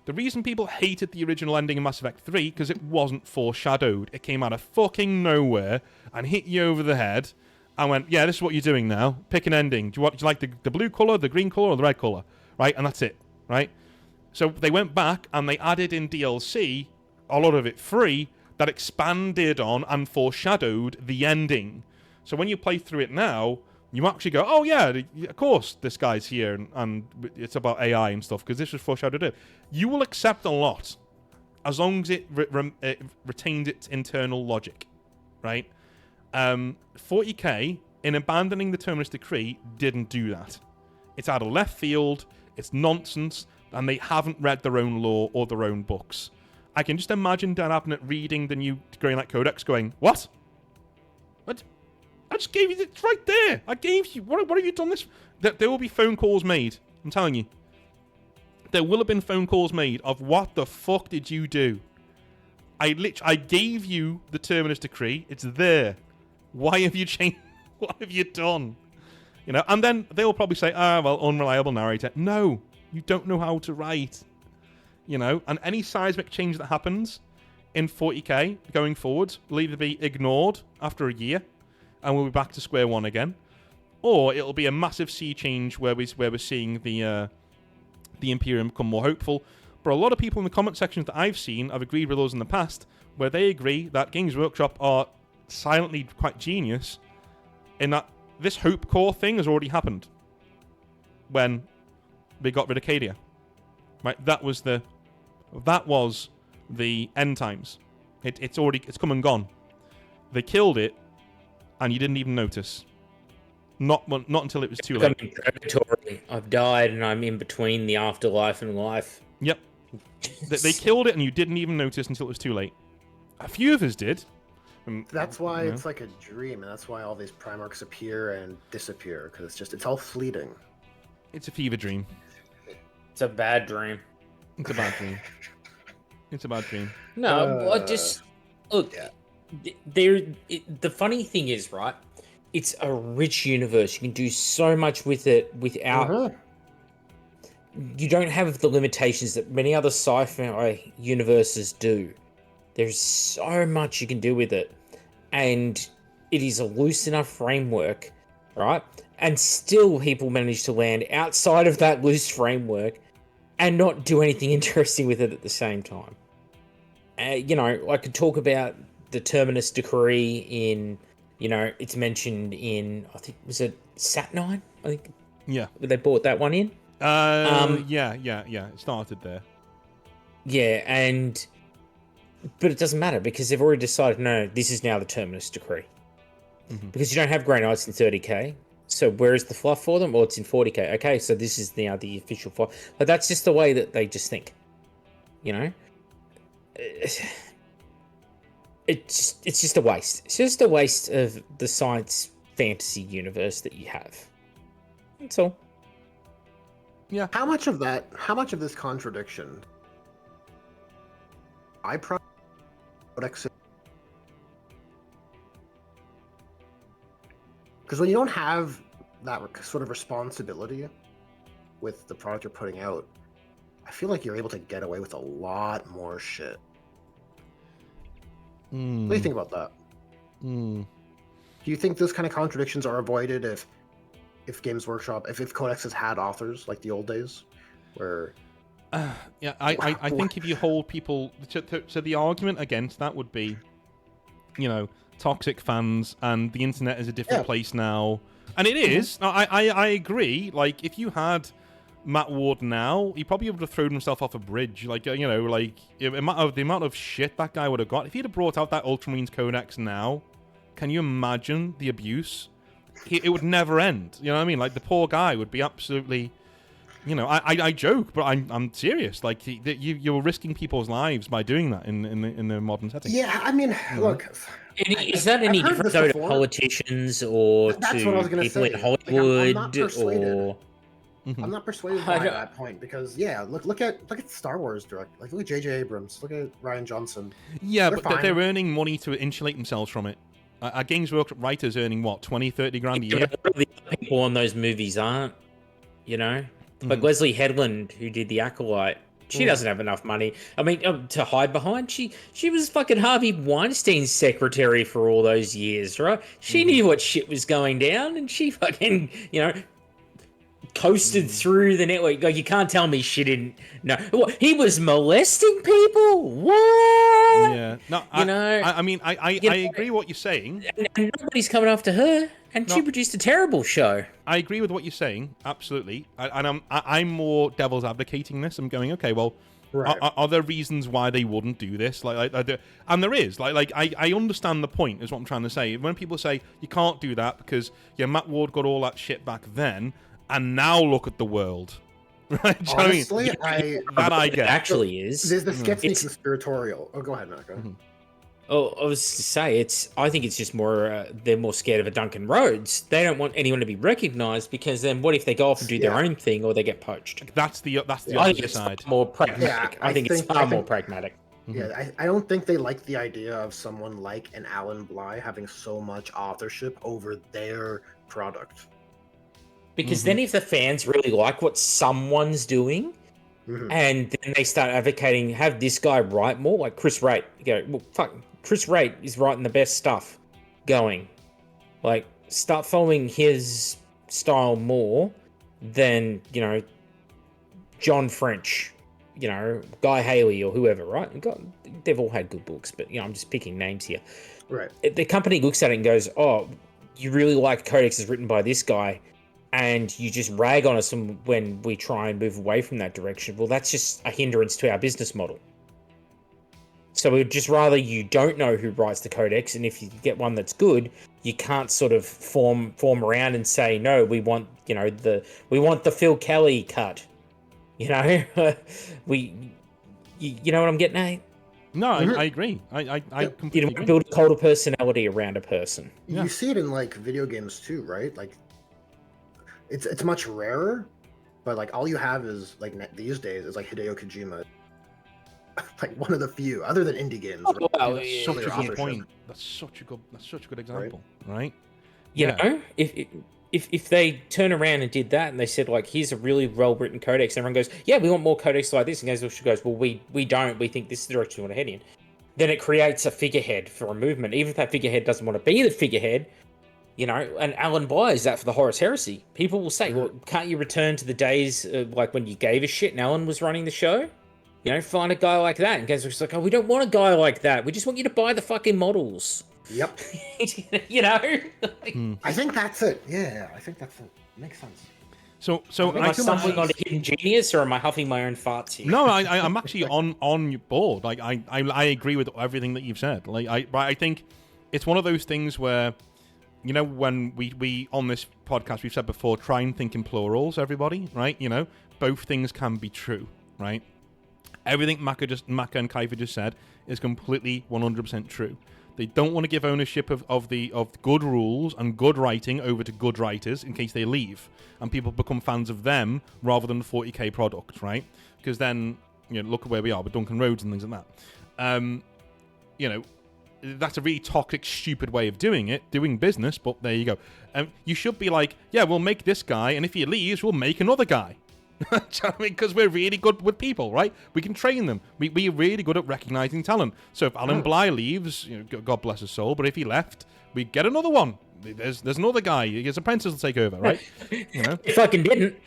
The reason people hated the original ending in Mass Effect 3 because it wasn't foreshadowed. It came out of fucking nowhere and hit you over the head. I went, yeah, this is what you're doing now. Pick an ending. Do you like the blue colour, the green colour, or the red colour? Right? And that's it. Right? So they went back and they added in DLC, a lot of it free, that expanded on and foreshadowed the ending. So when you play through it now, you actually go, oh yeah, of course this guy's here and it's about AI and stuff, because this was foreshadowed. You will accept a lot as long as it retained its internal logic. Right? 40k, in abandoning the Terminus Decree, didn't do that. It's out of left field, it's nonsense, and they haven't read their own lore or their own books. I can just imagine Dan Abnett reading the new Grey Knight Codex going, what? What? I just gave you it's right there. I gave you, what have you done this? There will be phone calls made, I'm telling you. There will have been phone calls made of, what the fuck did you do? I gave you the Terminus Decree, it's there. Why have you changed? What have you done? You know, and then they'll probably say, well, unreliable narrator. No, you don't know how to write. You know, and any seismic change that happens in 40k going forward will either be ignored after a year, and we'll be back to square one again, or it'll be a massive sea change where we're seeing the Imperium become more hopeful. But a lot of people in the comment sections that I've seen have agreed with us in the past, where they agree that Games Workshop are silently quite genius in that this Hope Core thing has already happened when they got rid of Cadia. Right? That was the end times. It's come and gone. They killed it, and you didn't even notice. Not until it was too late. I'm in purgatory. I've died, and I'm in between the afterlife and life. Yep. They killed it, and you didn't even notice until it was too late. A few of us did. That's why it's like a dream, and that's why all these Primarchs appear and disappear, because it's all fleeting. It's a fever dream. It's a bad dream. It's a bad dream. It's a bad dream. No, I just look. Yeah. The funny thing is, right? It's a rich universe. You can do so much with it without. You don't have the limitations that many other sci-fi universes do. There's so much you can do with it, and it is a loose enough framework, right? And still people manage to land outside of that loose framework and not do anything interesting with it at the same time. You know, I could talk about the Terminus Decree in, you know, it's mentioned in, I think, was it Sat9? I think. Yeah. They bought that one in. Yeah. It started there. Yeah, but it doesn't matter because they've already decided, no, this is now the Terminus Decree. because you don't have Grey Knights in 30k. So where is the fluff for them? Well, it's in 40k. Okay, so this is now the official fluff. But that's just the way that they just think. You know? It's just a waste. It's just a waste of the science fantasy universe that you have. That's all. Yeah. How much of this contradiction? Because when you don't have that sort of responsibility with the product you're putting out, I feel like you're able to get away with a lot more shit. What do you think about that? Do you think those kind of contradictions are avoided if Games Workshop, if Codexes had authors like the old days, where? Yeah, I think if you hold people to the argument against that would be, you know, toxic fans and the internet is a different place now, and it is. I agree. Like if you had Matt Ward now, he probably would have thrown himself off a bridge. Like you know, like the amount of shit that guy would have got if he'd have brought out that Ultramarines Codex now. Can you imagine the abuse? It would never end. You know what I mean? Like the poor guy would be absolutely. You know, I joke, but I'm serious. Like you're risking people's lives by doing that in the modern setting. Yeah, I mean, look. Is that any different though to politicians or to people in Hollywood? I'm not persuaded by that point because look at Star Wars direct. Like look at J.J. Abrams. Look at Rian Johnson. Yeah, but they're earning money to insulate themselves from it. A Games Workshop writer's earning what 20-30 grand a year. The people on those movies aren't. You know. Like Leslie Headland, who did The Acolyte, she doesn't have enough money. I mean, to hide behind. She was fucking Harvey Weinstein's secretary for all those years, right? She knew what shit was going down, and she fucking, you know, coasted through the network. Like, you can't tell me she didn't know. What, he was molesting people? What? Yeah. No, I mean, I agree with what you're saying. And nobody's coming after her. And she produced a terrible show. I agree with what you're saying, absolutely. And I'm more devil's advocating this. I'm going, okay, well, are there reasons why they wouldn't do this? And there is. I understand the point, is what I'm trying to say. When people say you can't do that because Matt Ward got all that shit back then, and now look at the world. Right? Honestly, I get. It actually is. This gets me conspiratorial. Oh, go ahead, Matt. Oh, I was to say I think it's just more they're more scared of a Duncan Rhodes. They don't want anyone to be recognised because then what if they go off and do their own thing or they get poached? That's the other side. More pragmatic. I think it's far more pragmatic. Yeah, I don't think they like the idea of someone like an Alan Bly having so much authorship over their product. Because then if the fans really like what someone's doing, and then they start advocating, have this guy write more, like Chris Wright. You go, well, fuck, Chris Wright is writing the best stuff going. Like, start following his style more than, you know, John French, you know, Guy Haley or whoever, right? They've all had good books, but, you know, I'm just picking names here. Right. The company looks at it and goes, oh, you really like Codex is written by this guy, and you just rag on us when we try and move away from that direction. Well, that's just a hindrance to our business model. So we'd just rather you don't know who writes the Codex, and if you get one that's good, you can't sort of form around and say, no, we want, you know, we want the Phil Kelly cut. You know, you know what I'm getting at? No, I agree. I completely agree. Build a cult of personality around a person. Yeah. You see it in like video games too, right? Like it's much rarer, but like all you have is like these days is like Hideo Kojima, like one of the few, other than indie games. Oh, wow, that's such a good point. That's such a good example, right? You know, if they turn around and did that and they said like, here's a really well written codex, and everyone goes, yeah, we want more codex like this, and Games Workshop goes, well, we don't. We think this is the direction we want to head in. Then it creates a figurehead for a movement, even if that figurehead doesn't want to be the figurehead. You know, and Alan buys that for the Horus Heresy. People will say, well, can't you return to the days like when you gave a shit and Alan was running the show? You know, find a guy like that. And Games Workshop's like, oh, we don't want a guy like that. We just want you to buy the fucking models. Yep. You know? I think that's it. Yeah, I think that's it. Makes sense. So am I stumbling on a hidden genius, or am I huffing my own farts here? No, I'm actually on your board. Like I agree with everything that you've said. Like I think it's one of those things where, you know, when we on this podcast, we've said before, try and think in plurals, everybody, right? You know, both things can be true, right? Everything Maka and Kaifa just said is completely 100% true. They don't want to give ownership of good rules and good writing over to good writers in case they leave and people become fans of them rather than the 40k product, right? Because then, you know, look at where we are with Duncan Rhodes and things like that. You know, that's a really toxic, stupid way of doing business, but there you go. You should be like, yeah, we'll make this guy, and if he leaves, we'll make another guy. Because we're really good with people, right? We can train them. We're really good at recognizing talent. So if Alan Bly leaves, you know, God bless his soul, but if he left, we get another one. There's another guy. His apprentice will take over, right? You know? If I didn't.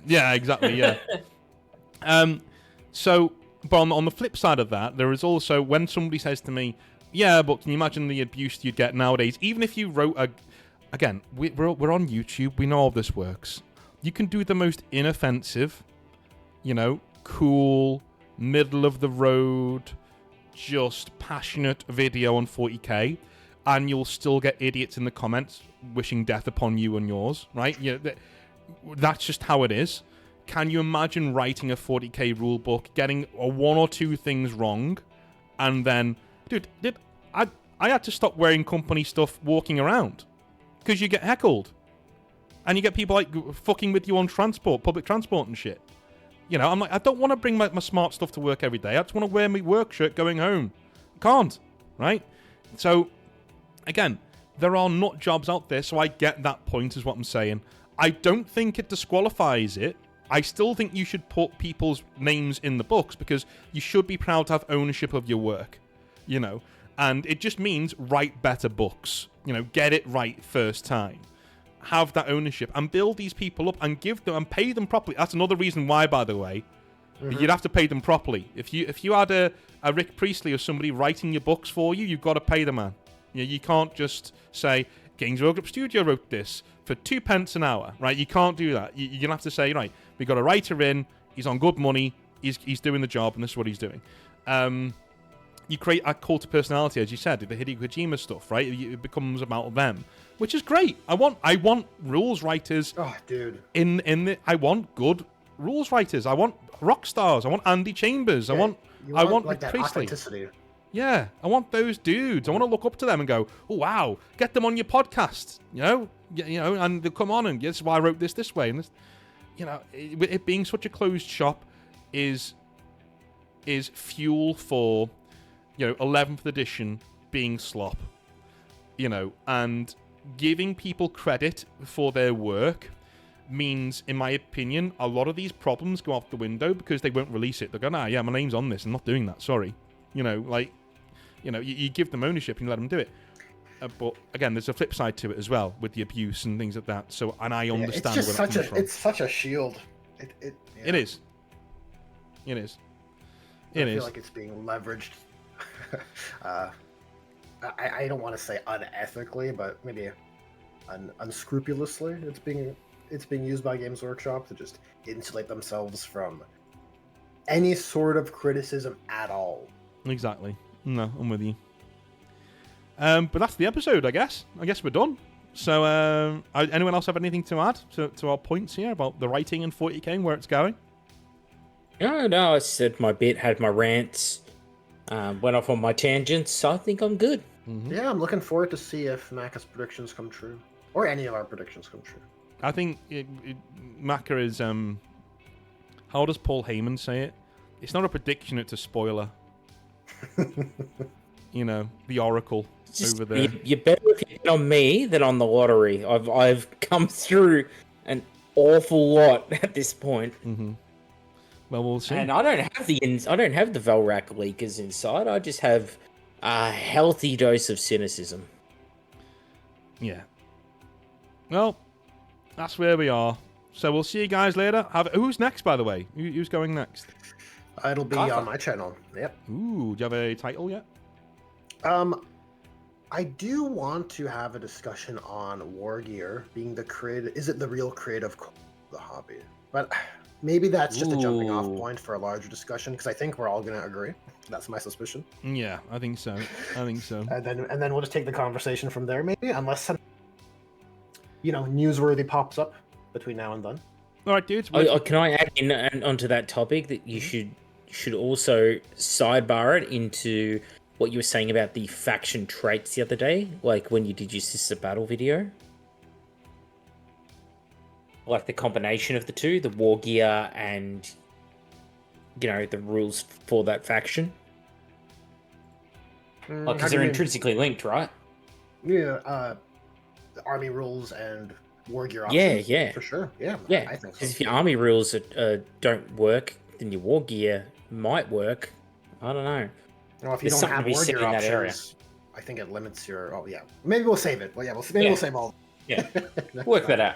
Yeah, exactly, yeah. So, but on the flip side of that, there is also when somebody says to me, yeah, but can you imagine the abuse you'd get nowadays? Even if you wrote again, we're on YouTube, we know all this works. You can do the most inoffensive, you know, cool, middle of the road, just passionate video on 40k, and you'll still get idiots in the comments wishing death upon you and yours, right? Yeah, that's just how it is. Can you imagine writing a 40k rulebook, getting one or two things wrong, and then, dude, I had to stop wearing company stuff walking around because you get heckled. And you get people like fucking with you on public transport and shit. You know, I'm like, I don't want to bring my smart stuff to work every day. I just want to wear my work shirt going home. Can't, right? So, again, there are not jobs out there, so I get that point is what I'm saying. I don't think it disqualifies it. I still think you should put people's names in the books because you should be proud to have ownership of your work, you know. And it just means write better books. You know, get it right first time. Have that ownership and build these people up and give them and pay them properly. That's another reason why, by the way, you'd have to pay them properly. If you had a Rick Priestley or somebody writing your books for you, you've got to pay the man. You can't just say Games Workshop Studio wrote this for 2 pence an hour, right? You can't do that. You're gonna have to say, right, we got a writer in, he's on good money, he's doing the job, and this is what he's doing. You create a cult of personality, as you said, the Hideo Kojima stuff, right? It becomes about them, which is great. I want rules writers. Oh, dude. I want good rules writers. I want rock stars. I want Andy Chambers. Yeah, I want like that Priestley. authenticity. Yeah, I want those dudes. I want to look up to them and go, oh wow, get them on your podcast. You know, and they'll come on and this is why I wrote this way and this. You know, it being such a closed shop is fuel for, you know, 11th edition being slop, you know, and giving people credit for their work means, in my opinion, a lot of these problems go out the window because they won't release it. They're going, yeah, my name's on this. I'm not doing that. Sorry. You know, like, you know, you give them ownership and you let them do it. But again, there's a flip side to it as well with the abuse and things like that. So, and I understand where that comes from. It's such a shield. It is. It is. I feel like it's being leveraged. I don't want to say unethically, but maybe unscrupulously. It's being used by Games Workshop to just insulate themselves from any sort of criticism at all. Exactly. No, I'm with you. But that's the episode, I guess. I guess we're done. So, anyone else have anything to add to our points here about the writing in 40k and where it's going? No, I said my bit, had my rants, went off on my tangents, so I think I'm good. Mm-hmm. Yeah, I'm looking forward to see if Macca's predictions come true. Or any of our predictions come true. I think Macca is, how does Paul Heyman say it? It's not a prediction, it's a spoiler. You know, the Oracle over there. You're better if you bet on me than on the lottery. I've come through an awful lot at this point. Mm-hmm. Well, we'll see. And I don't have the Velrak leakers inside. I just have a healthy dose of cynicism. Yeah. Well, that's where we are. So we'll see you guys later. Who's next, by the way? Who's going next? It'll be on my channel. Yep. Ooh, do you have a title yet? I do want to have a discussion on War Gear being the creative. Is it the real creative core of the hobby? But maybe that's just a jumping off point for a larger discussion because I think we're all going to agree. That's my suspicion. Yeah, I think so. And then we'll just take the conversation from there, maybe, unless newsworthy pops up between now and then. All right, dudes. Can I add in onto that topic that you should also sidebar it into what you were saying about the faction traits the other day, like when you did your sister battle video? Like the combination of the two, the war gear and, the rules for that faction. Because they're intrinsically linked, right? Yeah, the army rules and war gear options. Yeah. For sure. Yeah, Yeah. I think so. Because if your army rules don't work, then your war gear might work. I don't know. If you There's don't something have to be war said gear in that area. options, I think it limits your... Oh, yeah. Maybe we'll save it. Well, yeah, we'll save all... Yeah. Work that out.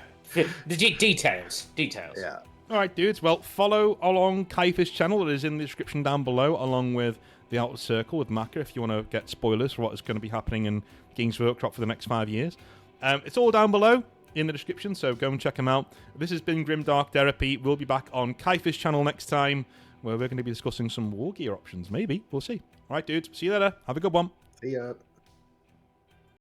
The details. Yeah. All right, dudes. Well, follow along Kaifa's channel. It is in the description down below, along with the Outer Circle with Maka, if you want to get spoilers for what is going to be happening in Games Workshop for the next 5 years. It's all down below in the description, so go and check them out. This has been Grimdark Therapy. We'll be back on Kaifa's channel next time, where we're going to be discussing some war gear options. Maybe. We'll see. All right, dudes. See you later. Have a good one. See ya.